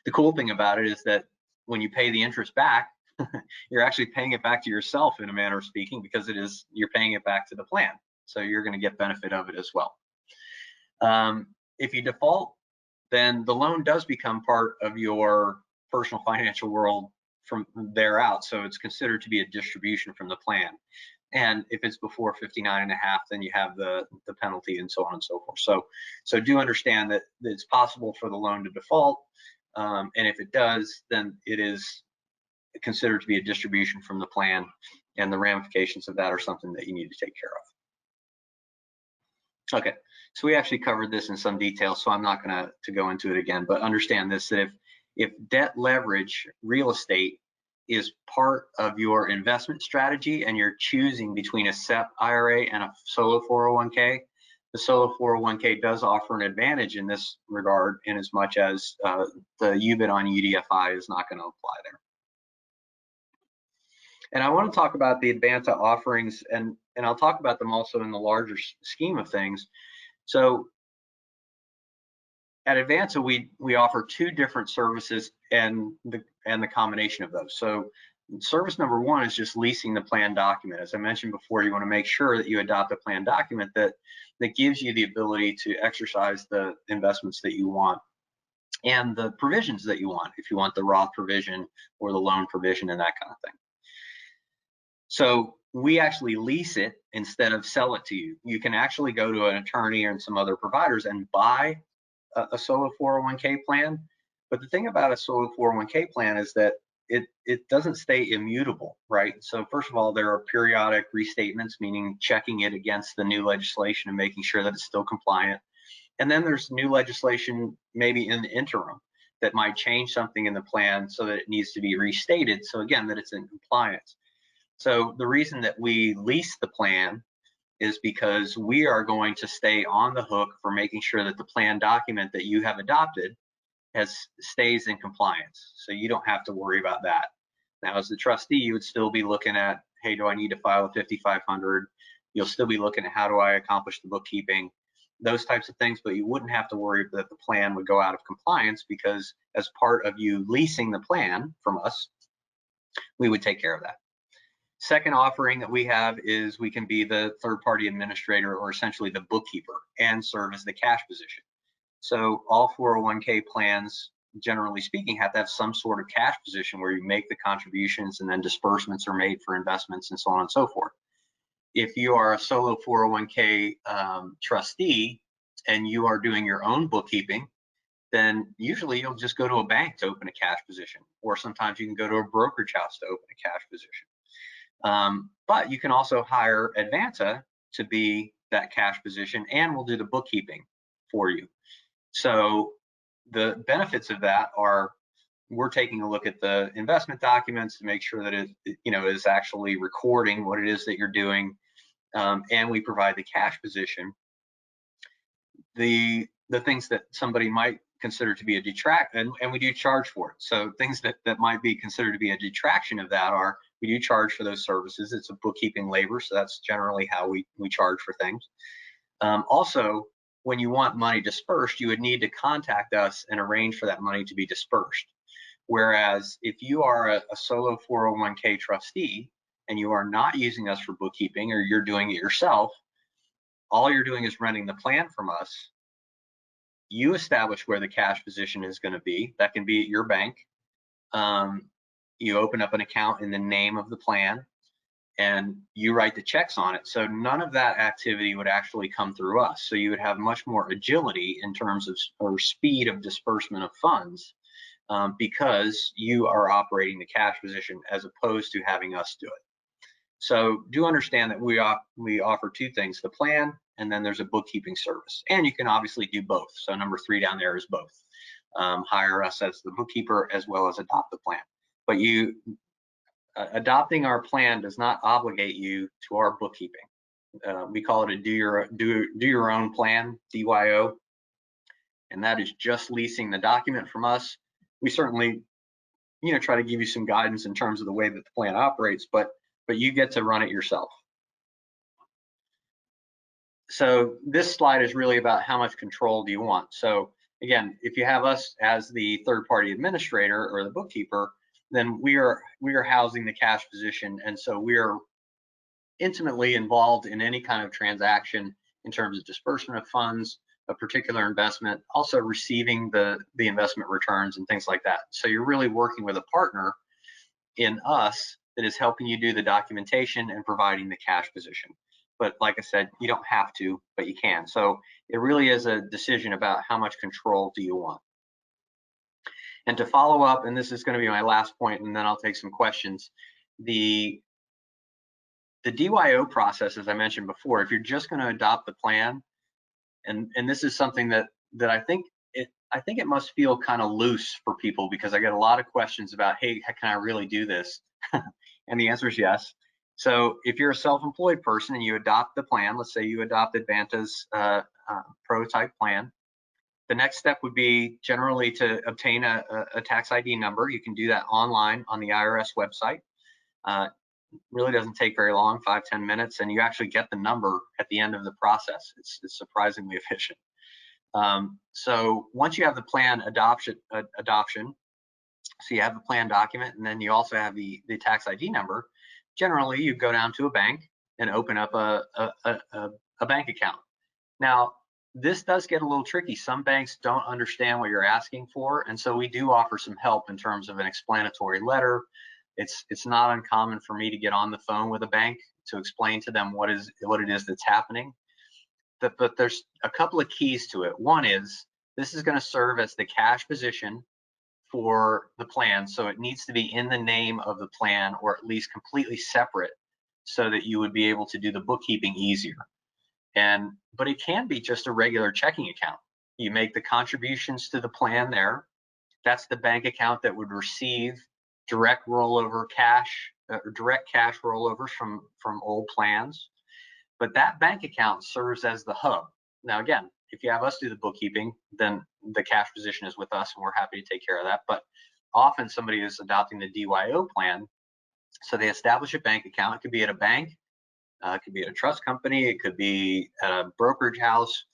The cool thing about it is that when you pay the interest back, you're actually paying it back to yourself, in a manner of speaking, because you're paying it back to the plan. So you're going to get benefit of it as well. If you default, then the loan does become part of your personal financial world from there out. So it's considered to be a distribution from the plan. And if it's before 59.5, then you have the penalty and so on and so forth. So do understand that it's possible for the loan to default. And if it does, then it is considered to be a distribution from the plan, and the ramifications of that are something that you need to take care of. Okay, so we actually covered this in some detail, so I'm not going to go into it again, but understand this, that if debt leverage real estate is part of your investment strategy and you're choosing between a Sep IRA and a solo 401k, the solo 401k does offer an advantage in this regard, in as much as the UBIT on UDFI is not going to apply there. And I want to talk about the Advanta offerings, and I'll talk about them also in the larger scheme of things. So at Advanta, we offer two different services and the combination of those. So service number one is just leasing the plan document. As I mentioned before, you want to make sure that you adopt a plan document that gives you the ability to exercise the investments that you want and the provisions that you want, if you want the Roth provision or the loan provision and that kind of thing. So we actually lease it instead of sell it to you. You can actually go to an attorney and some other providers and buy a solo 401k plan. But the thing about a solo 401k plan is that it doesn't stay immutable, right? So first of all, there are periodic restatements, meaning checking it against the new legislation and making sure that it's still compliant. And then there's new legislation maybe in the interim that might change something in the plan so that it needs to be restated. So again, that it's in compliance. So the reason that we lease the plan is because we are going to stay on the hook for making sure that the plan document that you have adopted stays in compliance. So you don't have to worry about that. Now, as the trustee, you would still be looking at, hey, do I need to file a 5500? You'll still be looking at how do I accomplish the bookkeeping, those types of things, but you wouldn't have to worry that the plan would go out of compliance, because as part of you leasing the plan from us, we would take care of that. Second offering that we have is we can be the third-party administrator, or essentially the bookkeeper, and serve as the cash position. So all 401k plans, generally speaking, have to have some sort of cash position where you make the contributions and then disbursements are made for investments and so on and so forth. If you are a solo 401k trustee and you are doing your own bookkeeping, then usually you'll just go to a bank to open a cash position, or sometimes you can go to a brokerage house to open a cash position. But you can also hire Advanta to be that cash position, and we'll do the bookkeeping for you. So the benefits of that are, we're taking a look at the investment documents to make sure that it is actually recording what it is that you're doing, and we provide the cash position. The things that somebody might consider to be a detraction, and we do charge for it. So things that might be considered to be a detraction of that are, we do charge for those services. It's a bookkeeping labor, so that's generally how we charge for things. Also, when you want money dispersed, you would need to contact us and arrange for that money to be dispersed. Whereas if you are a solo 401k trustee and you are not using us for bookkeeping, or you're doing it yourself, all you're doing is renting the plan from us. You establish where the cash position is going to be. That can be at your bank. You open up an account in the name of the plan, and you write the checks on it. So none of that activity would actually come through us. So you would have much more agility in terms of, or speed of disbursement of funds, because you are operating the cash position as opposed to having us do it. So do understand that we offer two things, the plan, and then there's a bookkeeping service. And you can obviously do both. So number 3 down there is both. hire us as the bookkeeper as well as adopt the plan. But adopting our plan does not obligate you to our bookkeeping. We call it a do your own plan, DYO, and that is just leasing the document from us. We certainly, try to give you some guidance in terms of the way that the plan operates, but you get to run it yourself. So this slide is really about how much control do you want. So again, if you have us as the third-party administrator or the bookkeeper, then we are housing the cash position, and so we are intimately involved in any kind of transaction in terms of disbursement of funds, a particular investment, also receiving the investment returns and things like that. So you're really working with a partner in us that is helping you do the documentation and providing the cash position. But like I said, you don't have to, but you can. So it really is a decision about how much control do you want. And to follow up, and this is going to be my last point, and then I'll take some questions. The DYO process, as I mentioned before, if you're just going to adopt the plan, and this is something that I think it must feel kind of loose for people, because I get a lot of questions about, hey, can I really do this? And the answer is yes. So if you're a self-employed person and you adopt the plan, let's say you adopt Advanta's prototype plan, the next step would be generally to obtain a tax ID number. You can do that online on the IRS website. Really doesn't take very long, 5-10 minutes, and you actually get the number at the end of the process. It's surprisingly efficient. So once you have the plan adoption, so you have the plan document, and then you also have the tax ID number. Generally, you go down to a bank and open up a bank account. Now, this does get a little tricky. Some banks don't understand what you're asking for, and so we do offer some help in terms of an explanatory letter. It's not uncommon for me to get on the phone with a bank to explain to them what it is that's happening. But there's a couple of keys to it. One is this is going to serve as the cash position for the plan, so it needs to be in the name of the plan, or at least completely separate, so that you would be able to do the bookkeeping easier. But it can be just a regular checking account. You make the contributions to the plan there. That's the bank account that would receive direct rollover cash, or direct cash rollovers from old plans. But that bank account serves as the hub. Now, again, if you have us do the bookkeeping, then the cash position is with us, and we're happy to take care of that. But often somebody is adopting the DYO plan, so they establish a bank account. It could be at a bank, it could be at a trust company, it could be at a brokerage house.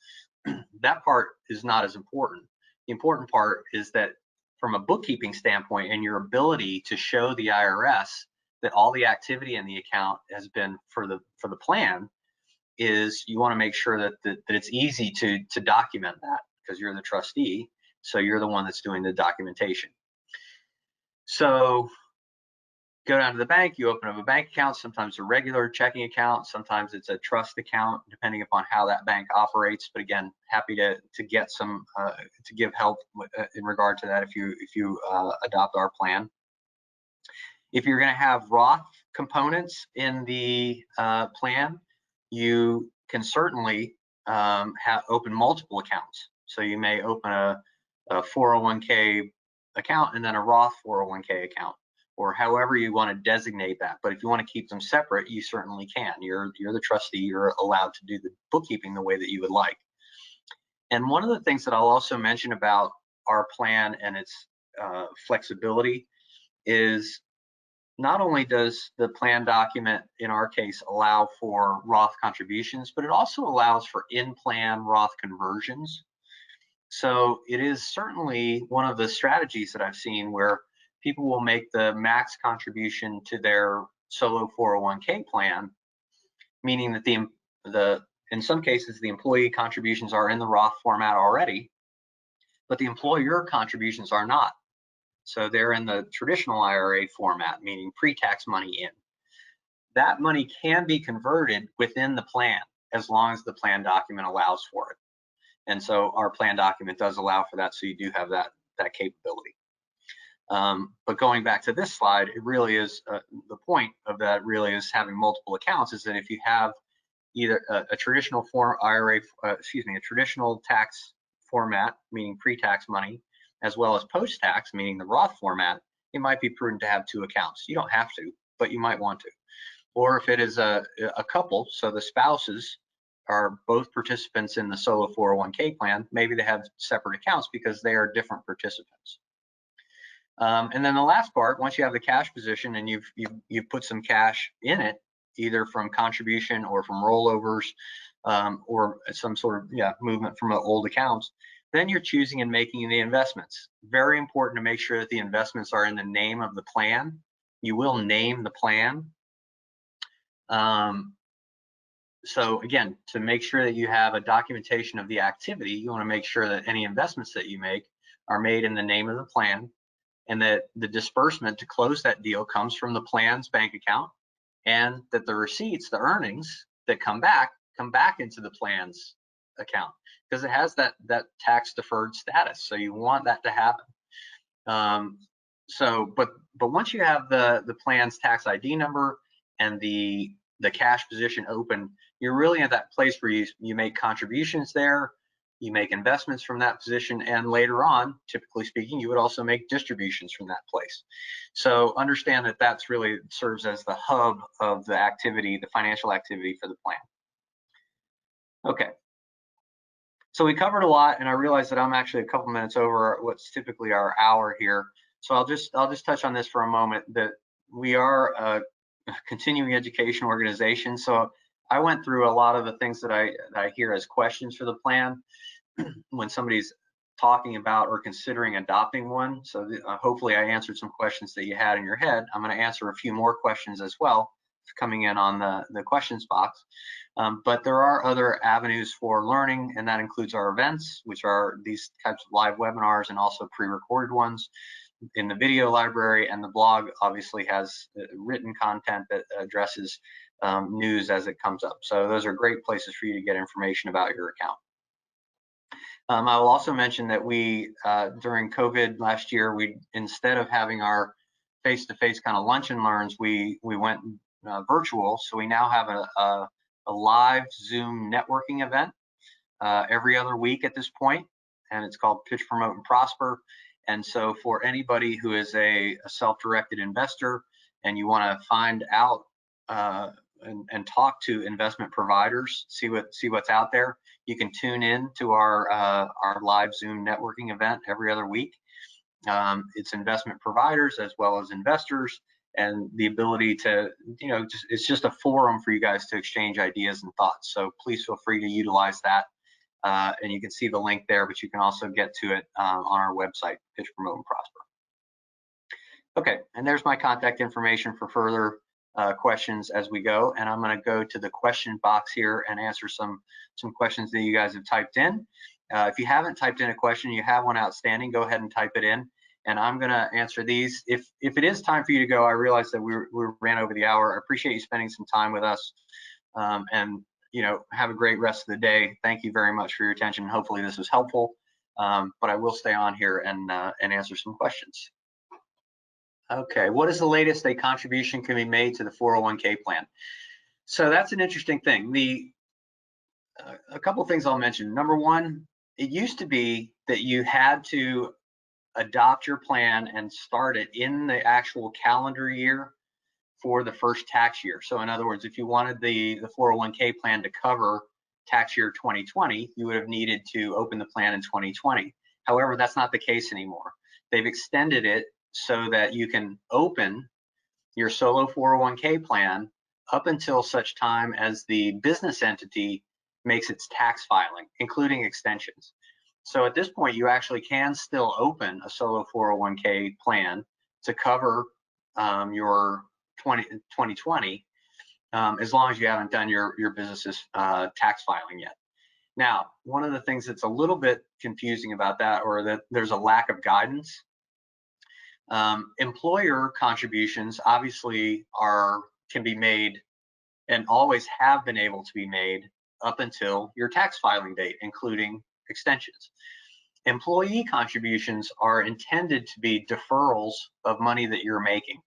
That part is not as important. The important part is that from a bookkeeping standpoint and your ability to show the IRS that all the activity in the account has been for the plan, is you want to make sure that it's easy to document that, because you're the trustee, so you're the one that's doing the documentation. So go down to the bank, you open up a bank account, sometimes a regular checking account, sometimes it's a trust account, depending upon how that bank operates. But again, happy to get some to give help in regard to that if you adopt our plan. If you're going to have Roth components in the plan, you can certainly open multiple accounts. So you may open a 401k account and then a Roth 401k account, or however you want to designate that. But if you want to keep them separate, you certainly can. You're the trustee, you're allowed to do the bookkeeping the way that you would like. And one of the things that I'll also mention about our plan and its flexibility is, not only does the plan document, in our case, allow for Roth contributions, but it also allows for in-plan Roth conversions. So it is certainly one of the strategies that I've seen where people will make the max contribution to their solo 401k plan, meaning that in some cases the employee contributions are in the Roth format already, but the employer contributions are not. So they're in the traditional IRA format, meaning pre-tax money in. That money can be converted within the plan as long as the plan document allows for it. And so our plan document does allow for that, so you do have that capability. But going back to this slide, it really is the point of that really is having multiple accounts, is that if you have either a traditional a traditional tax format, meaning pre-tax money, as well as post-tax, meaning the Roth format, it might be prudent to have 2 accounts. You don't have to, but you might want to. Or if it is a couple, so the spouses are both participants in the solo 401k plan, maybe they have separate accounts because they are different participants. And then the last part, once you have the cash position and you've put some cash in it, either from contribution or from rollovers, or some sort of movement from old accounts, then you're choosing and making the investments. Very important to make sure that the investments are in the name of the plan. You will name the plan. So again, to make sure that you have a documentation of the activity, you want to make sure that any investments that you make are made in the name of the plan, and that the disbursement to close that deal comes from the plan's bank account, and that the receipts, the earnings that come back into the plan's account, because it has that tax deferred status. So you want that to happen. But once you have the plan's tax ID number and the cash position open, you're really at that place where you make contributions there, you make investments from that position, and later on, typically speaking, you would also make distributions from that place. So understand that that's really serves as the hub of the activity, the financial activity for the plan. Okay. So we covered a lot, and I realize that I'm actually a couple minutes over what's typically our hour here. So I'll just touch on this for a moment, that we are a continuing education organization. So I went through a lot of the things that I hear as questions for the plan when somebody's talking about or considering adopting one. So hopefully I answered some questions that you had in your head. I'm going to answer a few more questions as well coming in on the questions box. But there are other avenues for learning, and that includes our events, which are these types of live webinars and also pre-recorded ones in the video library, and the blog obviously has written content that addresses news as it comes up. So those are great places for you to get information about your account. I will also mention that we, during COVID last year, instead of having our face-to-face kind of lunch and learns, we went virtual. So we now have a live Zoom networking event every other week at this point, and it's called Pitch, Promote, and Prosper. And so for anybody who is a self-directed investor and you want to find out and talk to investment providers, see what's out there, you can tune in to our live Zoom networking event every other week. It's investment providers as well as investors, and the ability to, it's just a forum for you guys to exchange ideas and thoughts. So please feel free to utilize that. And you can see the link there, but you can also get to it on our website, Pitch, Promote, and Prosper. Okay, and there's my contact information for further questions as we go. And I'm going to go to the question box here and answer some questions that you guys have typed in. If you haven't typed in a question, you have one outstanding, go ahead and type it in, and I'm going to answer these. If it is time for you to go, I realize that we ran over the hour. I appreciate you spending some time with us, and have a great rest of the day. Thank you very much for your attention. Hopefully this was helpful, but I will stay on here and answer some questions. Okay, what is the latest a contribution can be made to the 401k plan? So that's an interesting thing. A couple of things I'll mention. Number one, it used to be that you had to adopt your plan and start it in the actual calendar year for the first tax year. So in other words, if you wanted the 401k plan to cover tax year 2020, you would have needed to open the plan in 2020. However, that's not the case anymore. They've extended it so that you can open your solo 401k plan up until such time as the business entity makes its tax filing, including extensions. So at this point, you actually can still open a solo 401k plan to cover your 2020, as long as you haven't done your business's tax filing yet. Now, one of the things that's a little bit confusing about that, or that there's a lack of guidance, employer contributions obviously can be made and always have been able to be made up until your tax filing date, including extensions. Employee contributions are intended to be deferrals of money that you're making.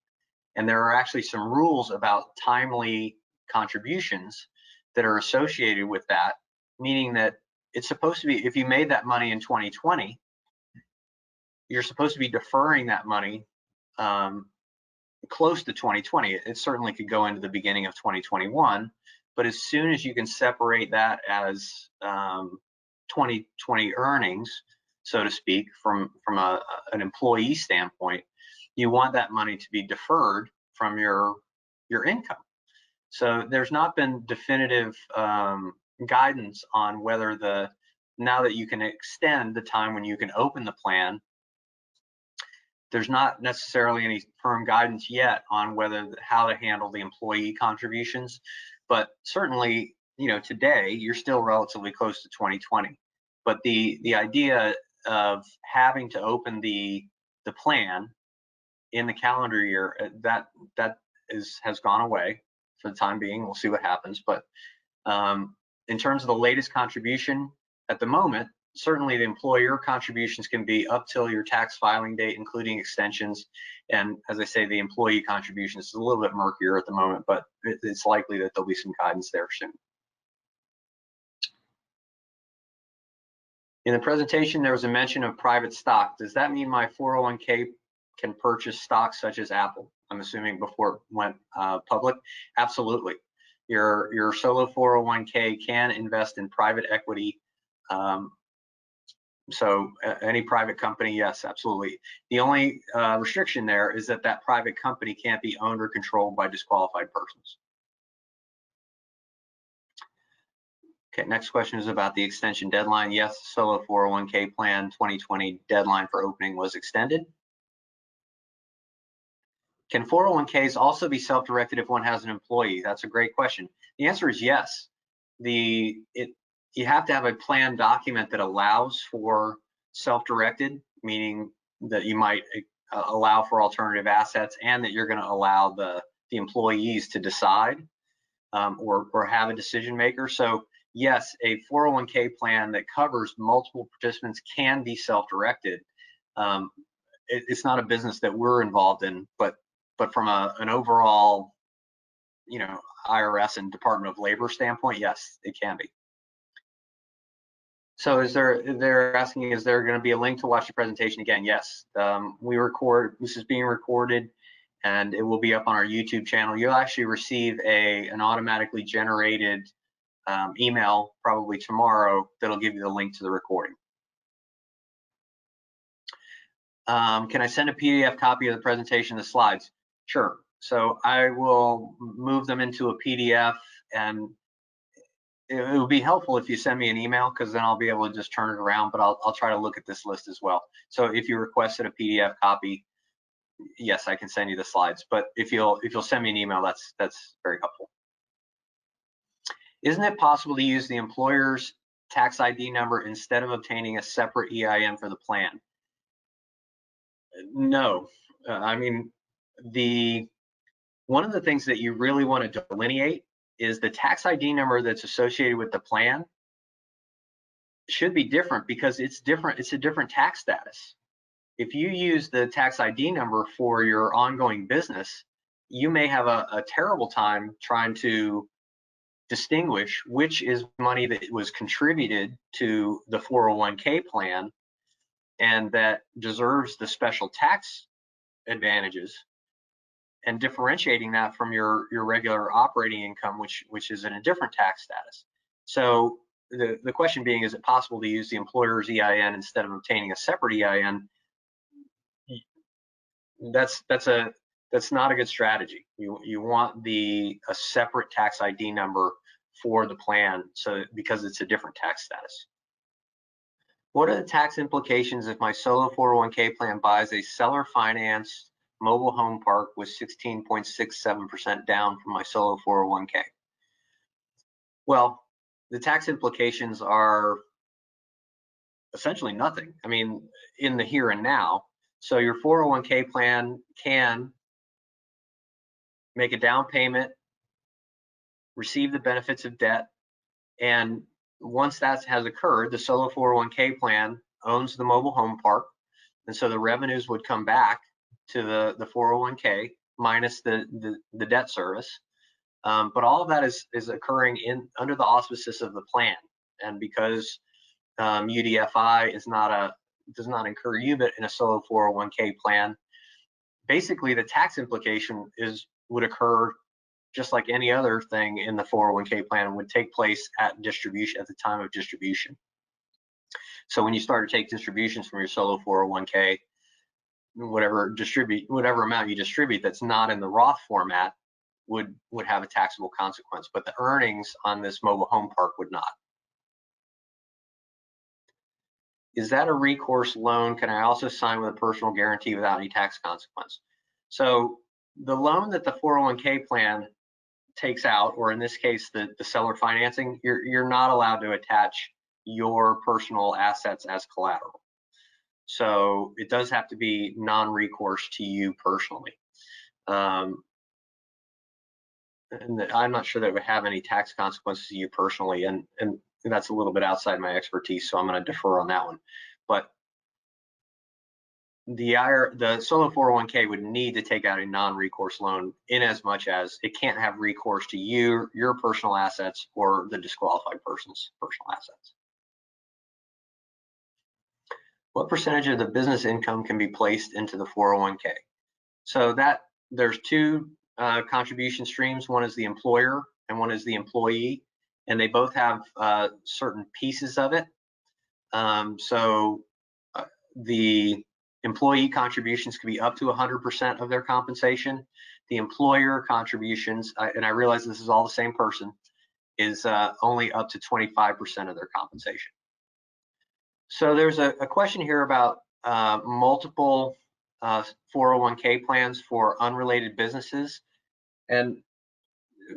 And there are actually some rules about timely contributions that are associated with that, meaning that it's supposed to be, if you made that money in 2020, you're supposed to be deferring that money close to 2020. It certainly could go into the beginning of 2021, but as soon as you can separate that as 2020 earnings, so to speak, from an employee standpoint, you want that money to be deferred from your income. So there's not been definitive guidance on whether now that you can extend the time when you can open the plan, there's not necessarily any firm guidance yet on how to handle the employee contributions, but certainly, today you're still relatively close to 2020. But the idea of having to open the plan in the calendar year, that has gone away for the time being. We'll see what happens. But in terms of the latest contribution at the moment, certainly the employer contributions can be up till your tax filing date, including extensions. And as I say, the employee contributions is a little bit murkier at the moment, but it's likely that there'll be some guidance there soon. In the presentation, there was a mention of private stock. Does that mean my 401k can purchase stocks such as Apple? I'm assuming before it went public. Absolutely. Your solo 401k can invest in private equity. So any private company, yes, absolutely. The only restriction there is that private company can't be owned or controlled by disqualified persons. Okay, next question is about the extension deadline. Yes, solo 401k plan 2020 deadline for opening was extended. Can 401ks also be self-directed if one has an employee? That's a great question. The answer is yes. You have to have a plan document that allows for self-directed, meaning that you might allow for alternative assets and that you're going to allow the employees to decide or have a decision maker. So yes, a 401k plan that covers multiple participants can be self-directed. It's not a business that we're involved in, but from an overall, IRS and Department of Labor standpoint, yes, it can be. So they're asking, is there going to be a link to watch the presentation again? Yes, this is being recorded and it will be up on our YouTube channel. You'll actually receive an automatically generated email probably tomorrow that'll give you the link to the recording. Can I send a PDF copy of the presentation, the slides? Sure. So I will move them into a PDF, and it would be helpful if you send me an email, because then I'll be able to just turn it around, but I'll try to look at this list as well. So if you requested a PDF copy, yes, I can send you the slides, but if you'll send me an email, that's very helpful. Isn't it possible to use the employer's tax ID number instead of obtaining a separate EIN for the plan? No. I mean, one of the things that you really want to delineate is the tax ID number that's associated with the plan should be different, because it's different. It's a different tax status. If you use the tax ID number for your ongoing business, you may have a terrible time trying to distinguish which is money that was contributed to the 401k plan and that deserves the special tax advantages, and differentiating that from your regular operating income, which is in a different tax status. So the question being, is it possible to use the employer's EIN instead of obtaining a separate EIN? That's not a good strategy. You want a separate tax ID number for the plan, because it's a different tax status. What are the tax implications if my solo 401k plan buys a seller financed mobile home park with 16.67% down from my solo 401k? Well, the tax implications are essentially nothing. I mean, in the here and now. So your 401k plan can make a down payment, receive the benefits of debt, and once that has occurred, the solo 401k plan owns the mobile home park, and so the revenues would come back to the 401k minus the debt service. But all of that is occurring under the auspices of the plan, and because UDFI is not does not incur you, but in a solo 401k plan, basically the tax implication would occur just like any other thing in the 401k plan, and would take place at distribution, at the time of distribution. So when you start to take distributions from your solo 401k, whatever amount you distribute that's not in the Roth format would have a taxable consequence, but the earnings on this mobile home park would not. Is that a recourse loan? Can I also sign with a personal guarantee without any tax consequence? So the loan that the 401k plan takes out, or in this case, the seller financing, you're not allowed to attach your personal assets as collateral. So it does have to be non-recourse to you personally. And I'm not sure that it would have any tax consequences to you personally, and that's a little bit outside my expertise, so I'm going to defer on that one. But the solo 401k would need to take out a non-recourse loan, in as much as it can't have recourse to your personal assets or the disqualified person's personal assets. What percentage of the business income can be placed into the 401k? So that there's two contribution streams. One is the employer and one is the employee, and they both have certain pieces of it. The employee contributions can be up to 100% of their compensation. The employer contributions, and I realize this is all the same person, is only up to 25% of their compensation. So there's a question here about multiple 401k plans for unrelated businesses. And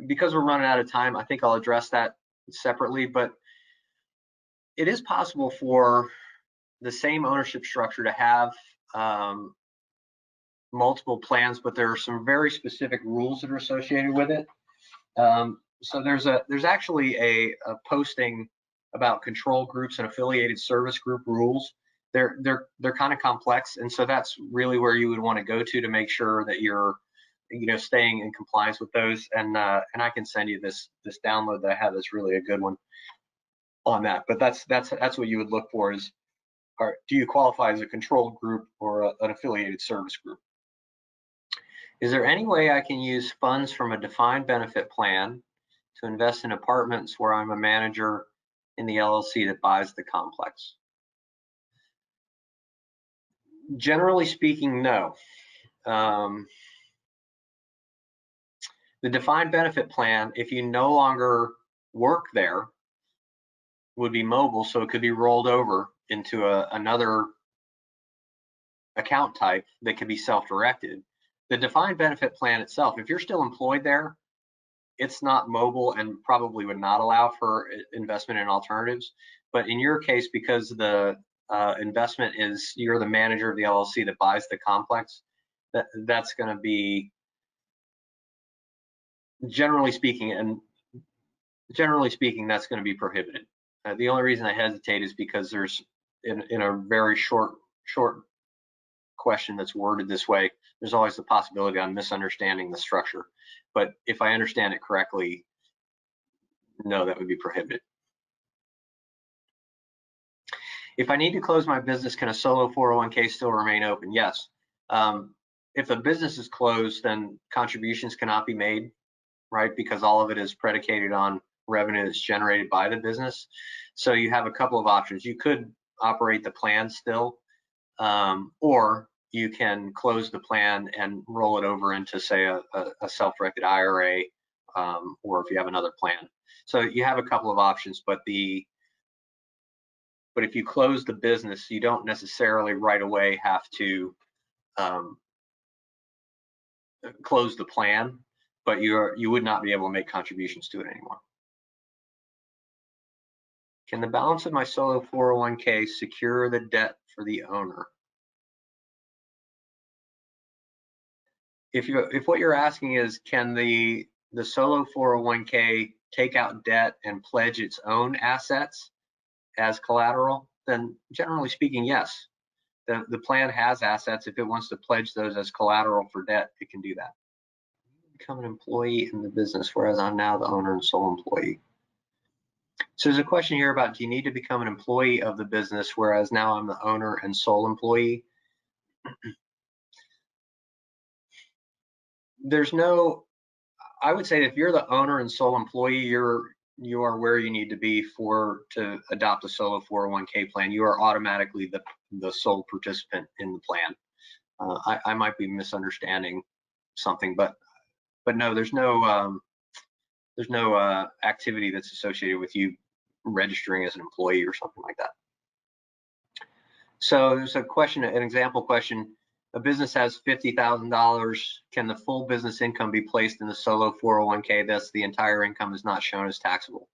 because we're running out of time, I think I'll address that separately, but it is possible for the same ownership structure to have multiple plans, but there are some very specific rules that are associated with it. So there's actually a posting about control groups and affiliated service group rules. They're kind of complex, and so that's really where you would want to go to make sure that you're staying in compliance with those. And I can send you this download that I have that's really a good one on that. But that's what you would look for is, do you qualify as a control group or an affiliated service group? Is there any way I can use funds from a defined benefit plan to invest in apartments where I'm a manager in the LLC that buys the complex? Generally speaking, no. The defined benefit plan, if you no longer work there, would be mobile, so it could be rolled over into another account type that could be self-directed. The defined benefit plan itself, if you're still employed there, it's not mobile and probably would not allow for investment in alternatives. But in your case, because the investment is, you're the manager of the LLC that buys the complex, that's going to be, generally speaking, that's going to be prohibited. The only reason I hesitate is because there's, in a very short question that's worded this way, there's always the possibility I'm misunderstanding the structure. But if I understand it correctly, no, that would be prohibited. If I need to close my business, can a solo 401k still remain open? Yes. If the business is closed, then contributions cannot be made, right? Because all of it is predicated on revenue that's generated by the business. So you have a couple of options. You could operate the plan still, or you can close the plan and roll it over into, say, a self-directed IRA, or if you have another plan. So you have a couple of options, but if you close the business, you don't necessarily right away have to close the plan, but you would not be able to make contributions to it anymore. Can the balance of my solo 401k secure the debt for the owner? If what you're asking is, can the solo 401k take out debt and pledge its own assets as collateral, then generally speaking, yes. The plan has assets. If it wants to pledge those as collateral for debt, it can do that. Become an employee in the business, whereas I'm now the owner and sole employee. So there's a question here about, do you need to become an employee of the business, whereas now I'm the owner and sole employee? There's no, I would say if you're the owner and sole employee, you are where you need to be to adopt a solo 401k plan. You are automatically the sole participant in the plan. I might be misunderstanding something, but no, there's no activity that's associated with you registering as an employee or something like that. So there's a question, an example question. A business has $50,000. Can the full business income be placed in the solo 401k? Thus, the entire income is not shown as taxable.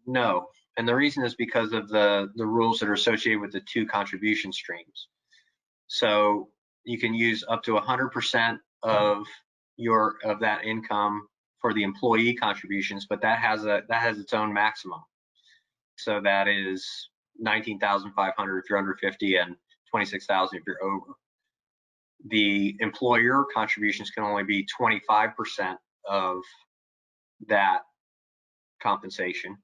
No, and the reason is because of the rules that are associated with the two contribution streams. So you can use up to 100% of that income for the employee contributions, but that has its own maximum. So that is 19,500 if you're under 50 and 26,000 if you're over. The employer contributions can only be 25% of that compensation.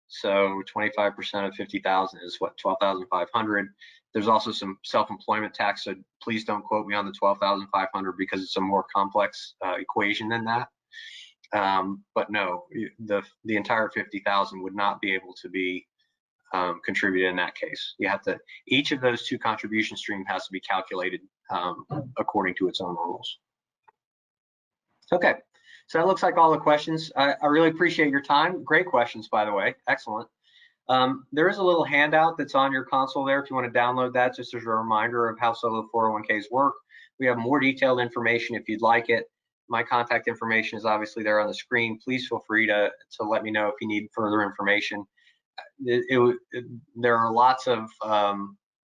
So 25% of 50,000 is what, 12,500. There's also some self-employment tax, so please don't quote me on the 12,500 because it's a more complex equation than that. But no, the entire 50,000 would not be able to be contributed in that case. You have to, each of those two contribution streams has to be calculated according to its own rules. Okay, so that looks like all the questions. I really appreciate your time. Great questions, by the way. Excellent. There is a little handout that's on your console there if you want to download that, just as a reminder of how solo 401ks work. We have more detailed information if you'd like it. My contact information is obviously there on the screen. Please feel free to let me know if you need further information. There are lots of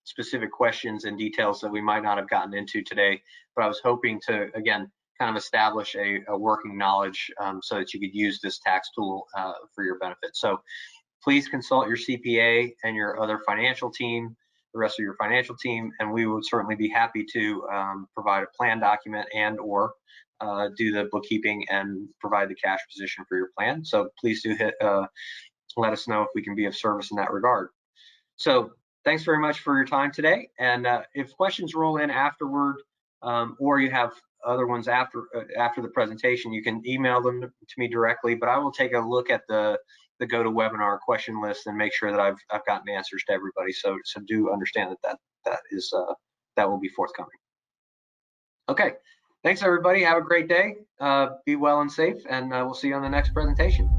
specific questions and details that we might not have gotten into today, but I was hoping to, again, kind of establish a working knowledge so that you could use this tax tool for your benefit. So please consult your CPA and your other financial team, the rest of your financial team, and we would certainly be happy to provide a plan document and or do the bookkeeping and provide the cash position for your plan. So please do let us know if we can be of service in that regard. So thanks very much for your time today. And if questions roll in afterward, or you have other ones after the presentation, you can email them to me directly, but I will take a look at the GoToWebinar question list and make sure that I've gotten answers to everybody. So do understand that will be forthcoming. Okay, thanks everybody. Have a great day. Be well and safe, and we'll see you on the next presentation.